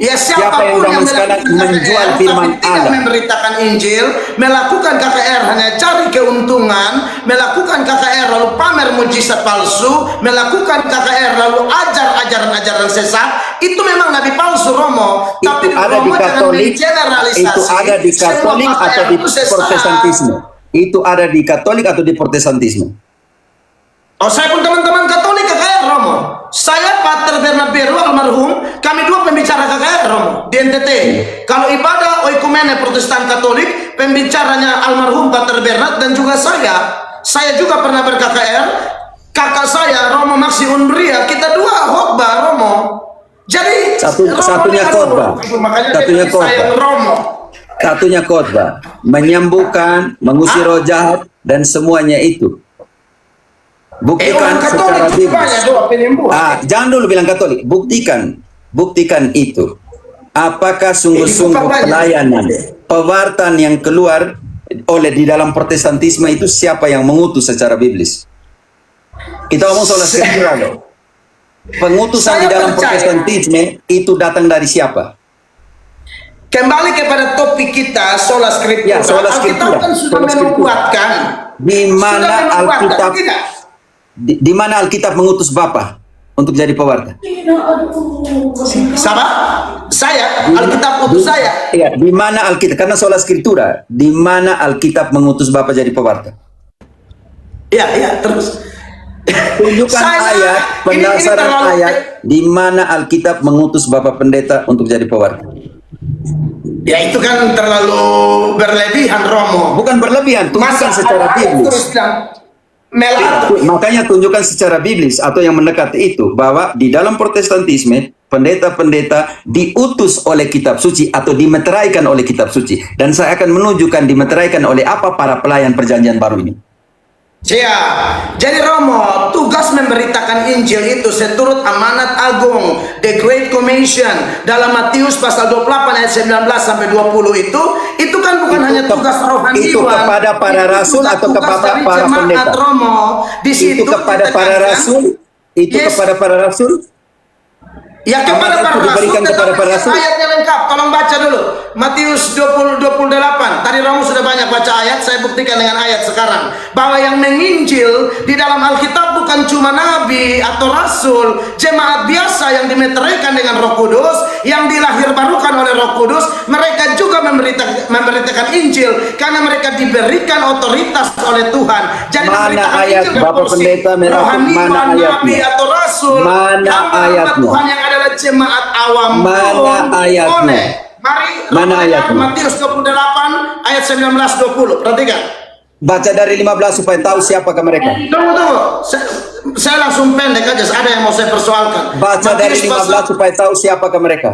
Ya Siapa yang siapapun zaman sekarang melakukan menjual KKR, firman tapi tidak Allah? memberitakan Injil, melakukan KKR hanya cari keuntungan, melakukan KKR lalu pamer mujizat palsu, melakukan KKR lalu ajar ajaran-ajaran sesat, itu memang nabi palsu, Romo. Itu Tapi ada di Romo jangan Katolik, mengeneralisasi. itu ada di semua Katolik KKR atau di itu sesat. Protestantisme. Itu ada di Katolik atau di Protestantisme. Oh, saya pun teman-teman Katolik KKR, Romo. Saya Pater Bernabeu almarhum, kami dua pembicara KKR, Romo, di NTT. Kalau ibadah oikumene Protestan Katolik, pembicaranya almarhum Pater Bernard dan juga saya. Saya juga pernah ber-KKR. Kakak saya, Romo Maxi Unbria, kita dua khotbah, Romo. Jadi Satunya khotbah. Satunya khotbah. Romo. Satunya khotbah, menyembuhkan, mengusir roh jahat dan semuanya itu. Buktikan secara biblis. Jangan dulu bilang Katolik. Buktikan itu. Apakah sungguh-sungguh pelayanan, pewartaan yang keluar di dalam Protestantisme itu siapa yang mengutus secara biblis? Kita ngomong soal skriptura loh. Pengutusan di dalam Protestantisme itu datang dari siapa? Kembali kepada topik kita, sola scriptura. Ya, sola Alkitab scriptura. kan sudah Sola scriptura. menubuatkan. Di mana Sudah menubuatkan, Alkitab tidak? di mana Alkitab mengutus Bapa untuk jadi pewarta? Sama? Saya, Alkitab utus saya. Iya, di mana Alkitab? Karena sola scriptura, di mana Alkitab mengutus Bapa jadi pewarta? Iya, terus. Tunjukkan ayat, pendasaran ayat di mana Alkitab mengutus Bapak Pendeta untuk jadi pewarta. Ya itu kan terlalu berlebihan, Romo. Bukan berlebihan, tunjukkan secara biblis. Makanya tunjukkan secara biblis atau yang mendekati itu bahwa di dalam Protestantisme pendeta-pendeta diutus oleh kitab suci atau dimeteraikan oleh kitab suci, dan saya akan menunjukkan dimeteraikan oleh apa para pelayan perjanjian baru ini. Siap. Jadi Romo, tugas memberitakan Injil itu seturut amanat agung, The Great Commission dalam Matius pasal 28 ayat 19 sampai 20 itu kan bukan hanya tugas rohaniwan. Itu kepada para rasul atau kepada para pendeta? Romo, di situ itu kepada para rasul? Itu kepada para rasul? Ya kepada para rasul, diberikan kepada para rasul. Ayatnya lengkap, tolong baca dulu. Matius 28. Tadi Romo sudah banyak baca ayat, saya buktikan dengan ayat sekarang. Bahwa yang menginjil di dalam Alkitab bukan cuma nabi atau rasul, jemaat biasa yang dimeteraikan dengan Roh Kudus, yang dilahirbarukan oleh Roh Kudus, mereka juga memberitakan Injil karena mereka diberikan otoritas oleh Tuhan. Jadi mana ayat Bapak Pendeta merahum, mana nabi ayatnya? atau rasul, Mana ayatnya? Tuhan yang adalah jemaat awam. Mana ayatnya? Mari Mana ayatnya? Matius 28 ayat 19-20. Perhatikan. Baca dari 15 supaya tahu siapakah mereka. Tunggu. Saya langsung pendek aja. Ada yang mau saya persoalkan. Baca dari Matius 15 supaya tahu siapakah mereka.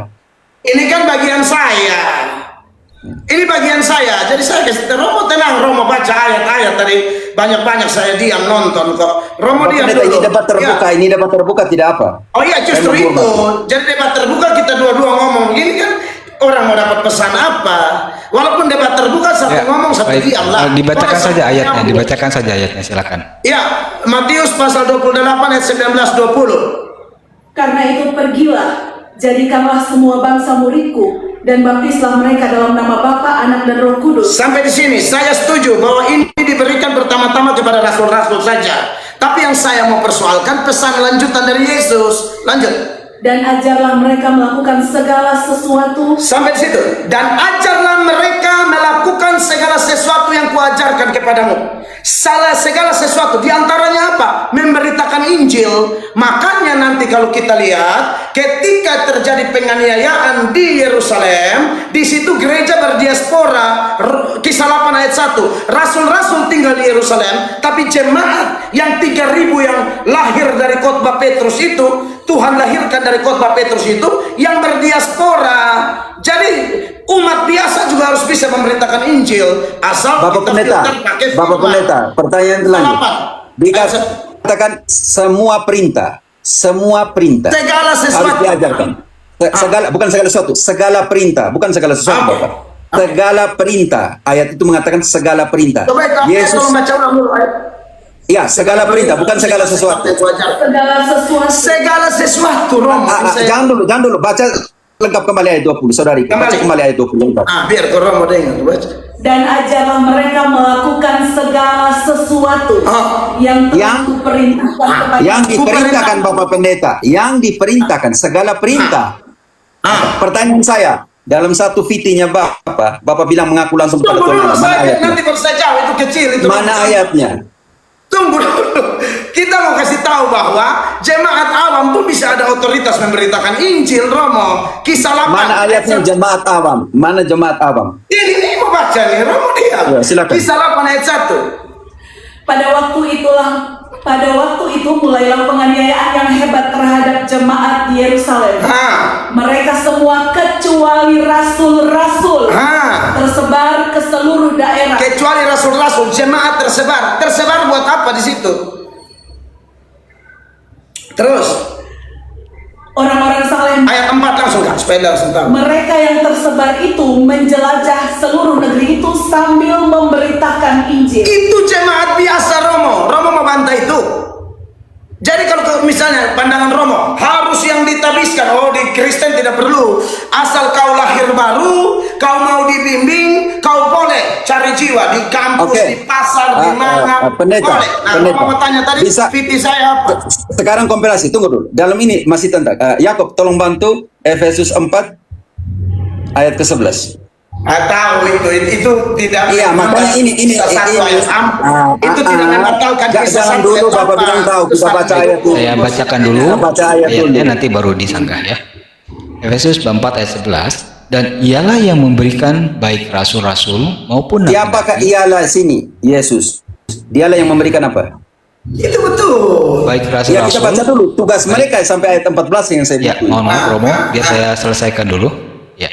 Ini kan bagian saya. Ini bagian saya. Jadi saya kasih Romo tenang. Romo baca ayat-ayat tadi. Banyak-banyak saya diam nonton kok. Romo diam Pendeta, dulu. ini dapat terbuka, Ya. ini dapat terbuka tidak apa? Oh iya justru Saya itu. menghormati. Jadi debat terbuka kita dua-dua ngomong. Gini kan orang mau dapat pesan apa? Walaupun debat terbuka satu Ya, ngomong satu baik. diam lah. Dibacakan Boleh saja satu ayatnya, nyambung. dibacakan saja ayatnya, silakan. Ya, Matius pasal 28 ayat 19-20. Karena itu pergilah, jadikanlah semua bangsa muridku, dan baptislah mereka dalam nama Bapa, Anak, dan Roh Kudus. Sampai di sini saya setuju bahwa ini diberikan pertama-tama kepada rasul-rasul saja. Tapi yang saya mau persoalkan pesan lanjutan dari Yesus. Lanjut. Dan ajarlah mereka melakukan segala sesuatu Sampai di situ. Dan ajarlah mereka melakukan segala sesuatu yang kuajarkan kepadamu. Segala sesuatu. Di antaranya apa? Memberitakan Injil. Makanya nanti kalau kita lihat, ketika terjadi penganiayaan di Yerusalem, di situ gereja berdiaspora. Kisah 8 ayat 1. Rasul-rasul tinggal di Yerusalem, tapi jemaat yang 3.000 yang lahir dari khotbah Petrus itu, Tuhan lahirkan dari khotbah Petrus itu yang berdiaspora. Jadi umat biasa juga harus bisa memberitakan Injil asal Bapak kita Pendeta, filter pakai Bapak firman. Pendeta, pertanyaan selanjutnya. Delapan. Dikatakan semua perintah Segala harus sesuatu. diajarkan. Bukan segala sesuatu, segala perintah, bukan segala sesuatu, Oke. Bapak. Segala perintah. Ayat itu mengatakan segala perintah. Coba Yesus, tolong baca ulang dulu ayat. ya, segala perintah, bukan segala sesuatu. Segala sesuatu, Romo. Jangan dulu, baca lengkap kembali ayat 20, saudari. Baca kembali ayat 20 lengkap. Biar ke Romo dengar. Baca. dan ajarlah mereka melakukan segala sesuatu yang telah kuperintahkan kepada Yang diperintahkan Bapak Pendeta, yang diperintahkan segala perintah. Pertanyaan saya, dalam satu fitinya Bapak bilang mengaku langsung pada Tunggu dulu, Tuhan. Mana saya ayatnya? nanti baru saya jawab, itu kecil itu. Mana ayatnya? Tunggu dulu. Kita mau kasih tahu bahwa jemaat awam pun bisa ada otoritas memberitakan Injil, Romo. Kisah 8. Mana ayatnya jemaat awam? Mana jemaat awam? Ini mau baca nih, Romo diam. Ya, silakan. Kisah 8 ayat 1. Pada waktu itu mulailah penganiayaan yang hebat terhadap jemaat di Yerusalem. Mereka semua kecuali rasul-rasul tersebar ke seluruh daerah. Kecuali rasul-rasul, jemaat tersebar. Tersebar buat apa di situ? Terus Orang-orang saleh, ayat 4 langsung Kak, supaya langsung tahu. mereka yang tersebar itu menjelajah seluruh negeri itu sambil memberitakan Injil. Itu jemaat biasa, Romo. Romo mau bantah itu. Jadi kalau misalnya pandangan Romo harus yang ditabiskan, di Kristen tidak perlu. Asal kau lahir baru, kau mau dibimbing, kau boleh cari jiwa di kampus, Oke. di pasar, di mana, Pendeta, boleh. Nah, pendeta. Romo mau tanya tadi, Bisa. fiti saya apa? Sekarang kompilasi, tunggu dulu. Dalam ini masih tentang Yakob, tolong bantu Efesus 4 ayat ke-11. Tahu itu tidak. Iya, makanya ini satu ayat itu tidak membatalkan kisah jangan satu dulu ayat Bapak apa. bilang tahu, kita baca ayat dulu. Saya bacakan dulu Baca ayat dulu. ayatnya, nanti baru disanggah ya. Efesus 4 ayat 11, dan ialah yang memberikan baik rasul-rasul maupun Siapakah nabi-nabi, ialah sini? Yesus. Dialah yang memberikan apa? Itu betul. baik Ya, kita baca rasul-rasul. dulu tugas mereka sampai ayat 14 yang saya Ya, butuh. mohon maaf Romo, biar saya selesaikan dulu. Ya.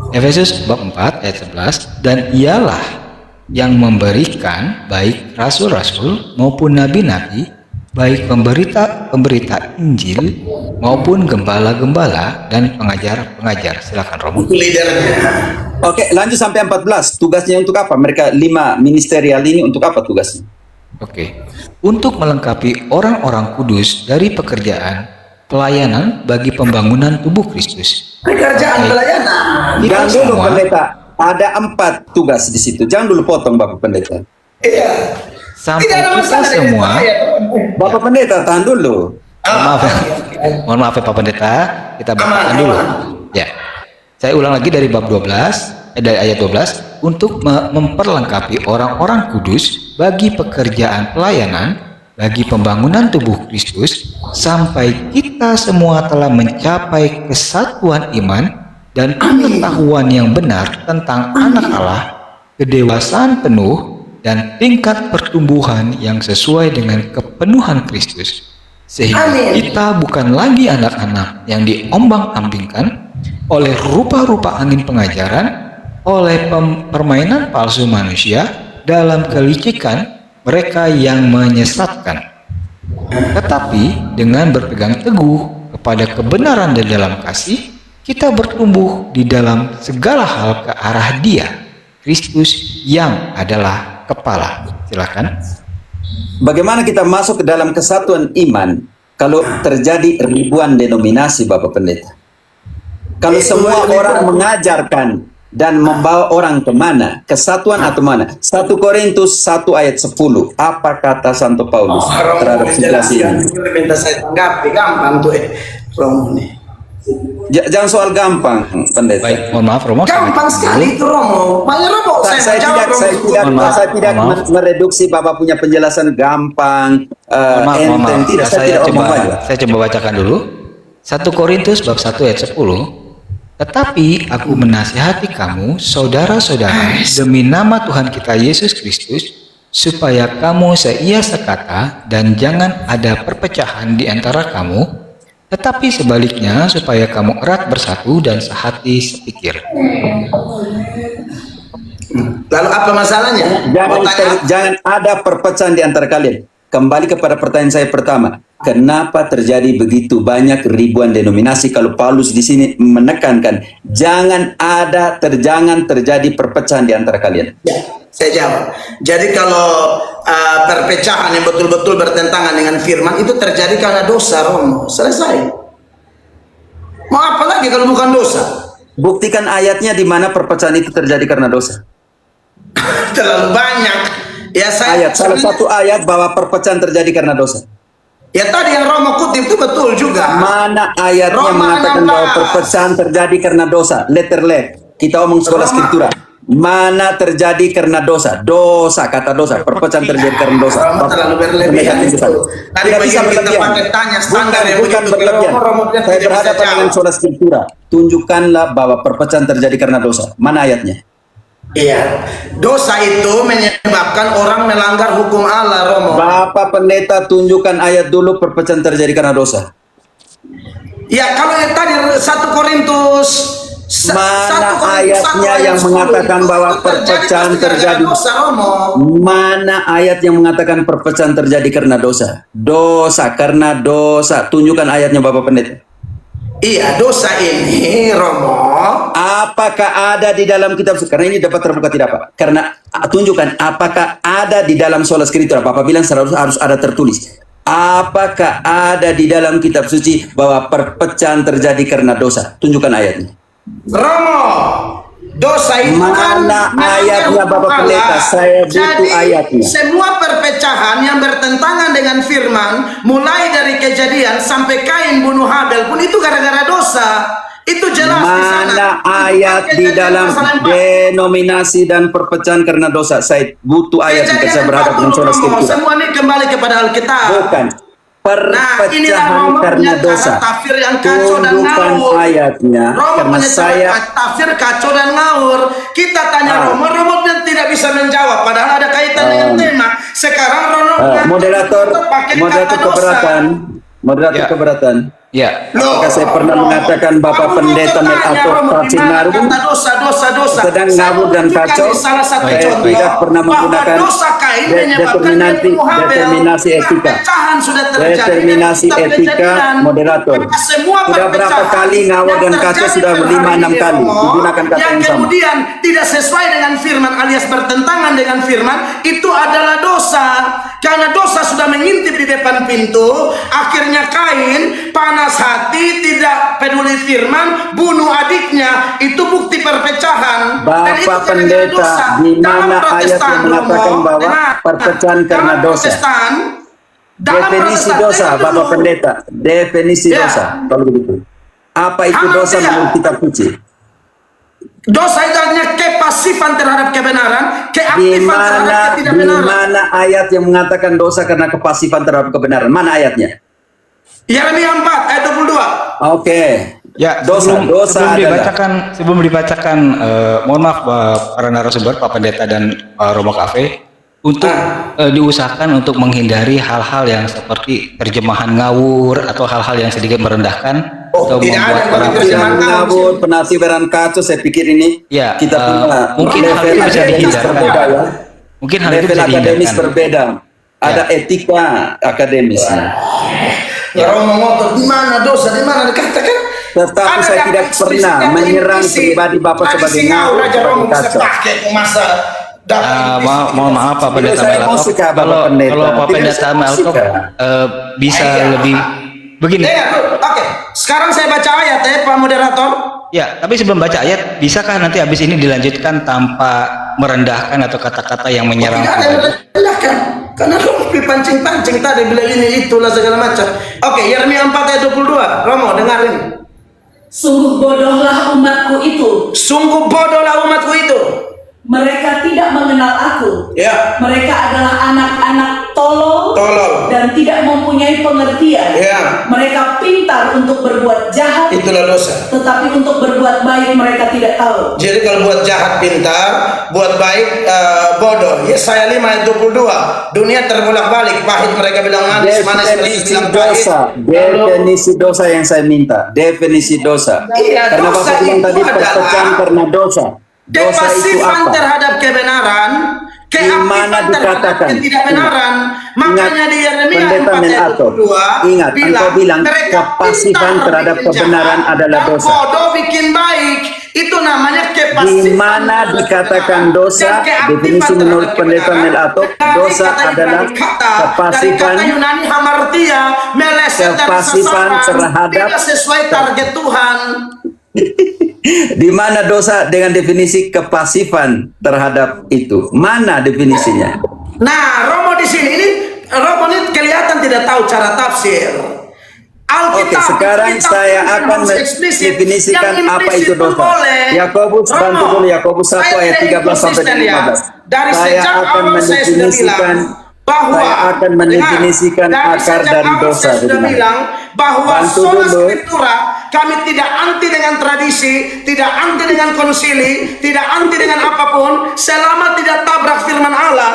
Efesus bab 4 ayat 11, dan ialah yang memberikan baik rasul-rasul maupun nabi-nabi, baik pemberita Injil maupun gembala-gembala dan pengajar-pengajar. Silakan Romo. Itu leadernya. Oke, lanjut sampai 14. Tugasnya untuk apa? Mereka 5 ministerial ini untuk apa tugasnya? Oke. Untuk melengkapi orang-orang kudus dari pekerjaan pelayanan bagi pembangunan tubuh Kristus. Pekerjaan pelayanan. Kita Jangan dulu semua, pendeta, ada 4 tugas di situ. Jangan dulu potong Bapak Pendeta. Iya. sampai Tidak ada kita masalah dengan semua, itu, ayat. Bapak Pendeta, tahan dulu. mohon maaf ya, mohon maaf ya Pak Pendeta, kita bacakan dulu. Ya, saya ulang lagi dari bab 12, dari ayat 12, untuk memperlengkapi orang-orang kudus bagi pekerjaan pelayanan, bagi pembangunan tubuh Kristus, sampai kita semua telah mencapai kesatuan iman dan pengetahuan yang benar tentang Anak Allah kedewasaan penuh, dan tingkat pertumbuhan yang sesuai dengan kepenuhan Kristus, sehingga Amin. kita bukan lagi anak-anak yang diombang-ambingkan oleh rupa-rupa angin pengajaran, oleh permainan palsu manusia dalam kelicikan mereka yang menyesatkan, tetapi dengan berpegang teguh kepada kebenaran dan dalam kasih, kita bertumbuh di dalam segala hal ke arah Dia, Kristus yang adalah kepala. Silakan. Bagaimana kita masuk ke dalam kesatuan iman kalau terjadi ribuan denominasi, Bapak Pendeta? Kalau semua orang mengajarkan dan membawa orang kemana? Kesatuan atau mana? 1 Korintus 1 ayat 10. Apa kata Santo Paulus terhadap situasi ini? Minta saya tanggapi, gampang tuh Romo nih. Jangan soal gampang, Pendeta. Baik, mohon maaf Romo. Gampang sekali itu Romo. Banyak Romo. Saya tidak mereduksi Bapak punya penjelasan gampang, enteng. Tidak, saya coba bacakan dulu. 1 Korintus bab 1 ayat 10. Tetapi aku menasihati kamu, saudara-saudara, demi nama Tuhan kita Yesus Kristus, supaya kamu seia sekata dan jangan ada perpecahan di antara kamu, tetapi sebaliknya supaya kamu erat bersatu dan sehati sepikir. Lalu apa masalahnya? Jangan ada perpecahan di antara kalian. Kembali kepada pertanyaan saya pertama, kenapa terjadi begitu banyak ribuan denominasi kalau Paulus di sini menekankan jangan terjadi perpecahan di antara kalian? Ya, saya jawab. Jadi kalau perpecahan yang betul-betul bertentangan dengan firman itu terjadi karena dosa, Romo. Selesai. Mau apa lagi kalau bukan dosa? Buktikan ayatnya di mana perpecahan itu terjadi karena dosa. Terlalu banyak. Ya saya Salah satu ayat bahwa perpecahan terjadi karena dosa. Ya tadi yang Romo kutip itu betul juga. Mana ayatnya Roma mengatakan 16. bahwa perpecahan terjadi karena dosa? Letter kita omong sekolah skriptura. Mana terjadi karena dosa? Kata dosa. Perpecahan terjadi karena dosa. Romo terlalu berlebihan itu. Tadi Tidak bisa kita berlebihan. pakai tanya standar yang Bukan begitu. berlebihan. Romo Saya tidak bisa berhadapan dengan jawab. sekolah skriptura. Tunjukkanlah bahwa perpecahan terjadi karena dosa. Mana ayatnya? Iya, dosa itu menyebabkan orang melanggar hukum Allah, Romo. Bapak Pendeta tunjukkan ayat dulu perpecahan terjadi karena dosa. Ya, kalau yang tadi 1 Korintus Mana ayatnya yang mengatakan bahwa perpecahan terjadi? Dosa, Romo. Mana ayat yang mengatakan perpecahan terjadi karena dosa? Karena dosa. Tunjukkan ayatnya Bapak Pendeta. Iya, dosa ini, Romo. Apakah ada di dalam kitab suci? Karena ini dapat terbuka tidak Pak? Karena tunjukkan apakah ada di dalam sola skriptura. Bapak bilang harus ada tertulis. Apakah ada di dalam kitab suci bahwa perpecahan terjadi karena dosa? Tunjukkan ayatnya. Romo, dosa itu Mana ayatnya Bapak Pendeta? Saya butuh ayatnya. Semua perpecahan yang bertentangan dengan firman, mulai dari Kejadian sampai Kain bunuh Habel pun itu gara-gara dosa. Itu jelas di sana. Mana ayat di dalam denominasi dan perpecahan karena dosa? Saya butuh ayat jika saya berhadapan dengan sola skriptura. Semua ini kembali kepada Alkitab. Bukan. Perpecahan Romo karena punya dosa. tafsir yang kacau dan Tunjukkan ngawur. ayatnya. Romo Karena punya saya tafsir kacau dan ngawur. Kita tanya Romo tidak bisa menjawab. Padahal ada kaitan dengan tema. Sekarang Romo moderator keberatan. Moderator Ya. keberatan. Ya, Apakah saya pernah mengatakan Bapak Pendeta atau tafsir ngaruh dosa. sedang ngawur dan kacau? Salah satu Baik, contoh tidak pernah menggunakan dosa Kain menyebabkan determinasi etika. Perpecahan sudah terjadi. Determinasi dari kitab etika, Kejadian. moderator. Maka semua Sudah berapa perpecahan kali ngawur yang dan kacau? terjadi Sudah per hari 5-6 ini, kali. Romo, Digunakan kata yang yang sama. kemudian tidak sesuai dengan firman alias bertentangan dengan firman, itu adalah dosa. Karena dosa sudah mengintip di depan pintu, akhirnya Kain panas hati, tidak peduli firman, bunuh adiknya. Itu bukti perpecahan. Dan itu Bapak gara-gara dosa. Pendeta, di Dalam mana ayat Protestan, yang mengatakan Romo, bahwa dengar. perpecahan karena Dalam dosa? Protestan, Definisi Protestan, dosa, dengar Bapak dulu. Pendeta. Definisi Ya. dosa. Kalau begitu. Apa itu dosa Hanafiyah. menurut kitab suci? Dosa itu artinya kepasifan terhadap kebenaran, Di keaktifan terhadap mana, ketidakbenaran. ayat yang mengatakan dosa karena kepasifan terhadap kebenaran? Mana ayatnya? Yeremia 4 ayat 22. Oke. Ya, Dosa adalah sebelum dibacakan, mohon maaf para narasumber, Pak Pendeta dan Romo Cafe, untuk diusahakan untuk menghindari hal-hal yang seperti terjemahan ngawur atau hal-hal yang sedikit merendahkan atau tidak ada membuat yang orang terjemahan ngawur, penafsiran kacau. Saya pikir ini Ya, kita punya mungkin hal itu bisa dihindarkan. berbeda, ya. Mungkin hal itu Level bisa akademis dihindarkan. berbeda. Ada etika akademisnya. Romo ngotot di mana dosa, di mana dikatakan. Tetapi saya tidak pernah menyerang pribadi Bapak sebagai ngawur. Raja Romo bisa pakai masa Mohon maaf Pak Pendeta Saya Melakop, musik, Bapak kalau Pendeta. Pak Tidak Pendeta saya Melakop musik, bisa lebih begini. Oke, sekarang saya baca ayat ya Pak Moderator. Ya, tapi sebelum baca ayat, bisakah nanti habis ini dilanjutkan tanpa merendahkan atau kata-kata yang menyerang Tidak ada yang pribadi? merendahkan. Karena Romo pancing-pancing tadi bilang ini itulah segala macam. Oke, Yeremia 4 ayat 22. Romo dengarin. Sungguh bodohlah umatku itu. Sungguh bodohlah umatku itu. Mereka tidak mengenal aku. Ya. Mereka adalah anak-anak tolol dan tidak mempunyai pengertian. Ya. Mereka pintar untuk berbuat jahat, Itulah dosa. tetapi untuk berbuat baik mereka tidak tahu. Jadi kalau buat jahat pintar, buat baik bodoh. Yesaya 5 ayat 22. Dunia terbolak-balik, pahit mereka bilang manis, manis mereka Definisi bilang dosa, pahit. definisi dosa yang saya minta, definisi dosa. Iya, Karena dosa Bapak bilang itu tadi perpecahan adalah karena dosa. Dosa itu kepasifan apa? terhadap kebenaran, Di mana keaktifan terhadap dikatakan? ketidakbenaran. Makanya di Yeremia 4 Pendeta ayat Melato, 22 ingat, engkau bilang mereka kepasifan pintar terhadap bikin kebenaran jahat adalah dan dosa. bodoh bikin baik. Itu namanya kepasifan. Di mana terhadap dikatakan kebenaran dosa, dan keaktifan definisi menurut terhadap Pendeta kebenaran. Melato, Dari dosa kata Ibrani adalah kata, kepasifan, dari kata Yunani hamartia, meleset dari kepasifan sasaran, terhadap tidak sesuai target Tuhan. di mana dosa dengan definisi kepasifan terhadap itu? Mana definisinya? Nah, Romo di sini Romo ini kelihatan tidak tahu cara tafsir. Oke, sekarang saya akan mendefinisikan apa itu dosa. Yakobus, bantu dulu Yakobus 1 ayat 13 sampai 15. Dari Saya sejak akan awal saya sudah mendefinisikan bilang bahwa saya akan mendefinisikan akar dari dosa. saya sudah bilang bahwa Bantu sola dulu. scriptura kami tidak anti dengan tradisi, tidak anti dengan konsili, tidak anti dengan apapun selama tidak tabrak firman Allah.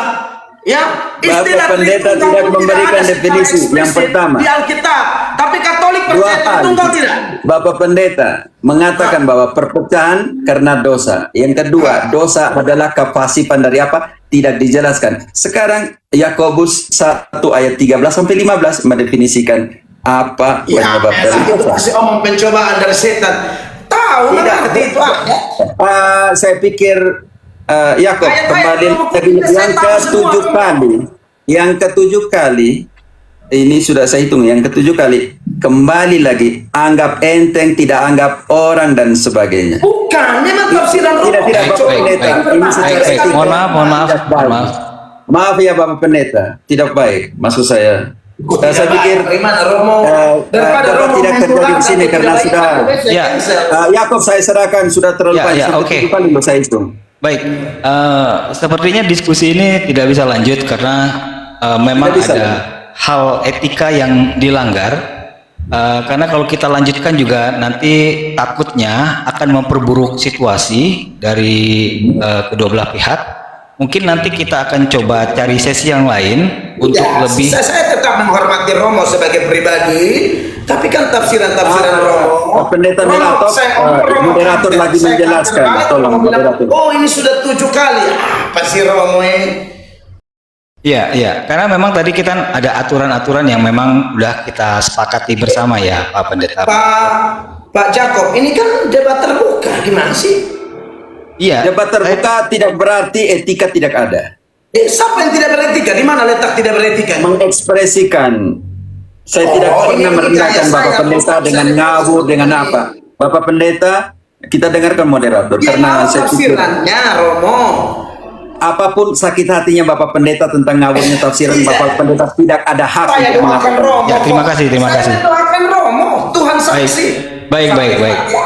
Ya, Bapak Pendeta Tritunggal tidak pun memberikan ada secara definisi. Yang eksplisit pertama, di Alkitab, tapi Katolik dua percaya hal. Tritunggal tidak. Bapak Pendeta mengatakan bahwa perpecahan karena dosa. Yang kedua, dosa adalah kepasifan dari apa? Tidak dijelaskan. Sekarang Yakobus 1 ayat 13 sampai 15 mendefinisikan apa Ya, penyebab dari itu dosa. masih omong pencobaan dari setan. Tahu Tidak. ngerti itu ada. Saya pikir Yakob Ayat-ayat kembali Romo yang saya tahu ketujuh semua. kali, yang ketujuh kali ini sudah saya hitung, yang ketujuh kali kembali lagi anggap enteng, tidak anggap orang dan sebagainya. Bukan, memang tafsiran Romo. Tidak, Baik, Bapak baik, Pendeta. baik. Ini secara Baik, baik. etika Mohon maaf, mohon maaf, tidak mohon baik. maaf. Maaf ya Bapak Pendeta, tidak baik maksud saya. Saya pikir Bagaimana Romo daripada Bapak Romo tidak terjadi di sini memulangkan karena tidak sudah baik, saya Ya. cancel. Yakob saya serahkan sudah terlalu Ya, banyak. ya, Sudah oke. tujuh kali loh saya hitung. Baik, sepertinya diskusi ini tidak bisa lanjut karena memang Tidak bisa, ada hal etika yang dilanggar. Karena kalau kita lanjutkan juga nanti takutnya akan memperburuk situasi dari kedua belah pihak. Mungkin nanti kita akan coba cari sesi yang lain untuk Ya, lebih. saya tetap menghormati Romo sebagai pribadi, tapi kan tafsiran Romo. Pendeta Romo, Melato, Romo, moderator lagi saya menjelaskan. kali Tolong, Romo bilang, moderator. oh ini sudah 7 kali. Apa sih Romo ini? Ya, ya, karena memang tadi kita ada aturan-aturan yang memang udah kita sepakati bersama ya, Pak Pendeta. Pak Jakob, ini kan debat terbuka, gimana sih? Iya. Debat terbuka tidak berarti etika tidak ada. Siapa yang tidak beretika? Di mana letak tidak beretika? Mengekspresikan. Saya tidak Oh, pernah ini merendahkan saya, Bapak Pendeta Ustaz. dengan ngawur, dengan apa. Bapak Pendeta, kita dengarkan moderator. Ya, Karena saya pikir tafsirannya Romo. apapun sakit hatinya Bapak Pendeta tentang ngawurnya tafsiran Iya. Bapak Pendeta tidak ada hak Saya untuk doakan mengatakan. Romo. Ya, terima kasih, terima kasih. Saya doakan Romo. Tuhan saksi. Baik, baik, baik. Ya,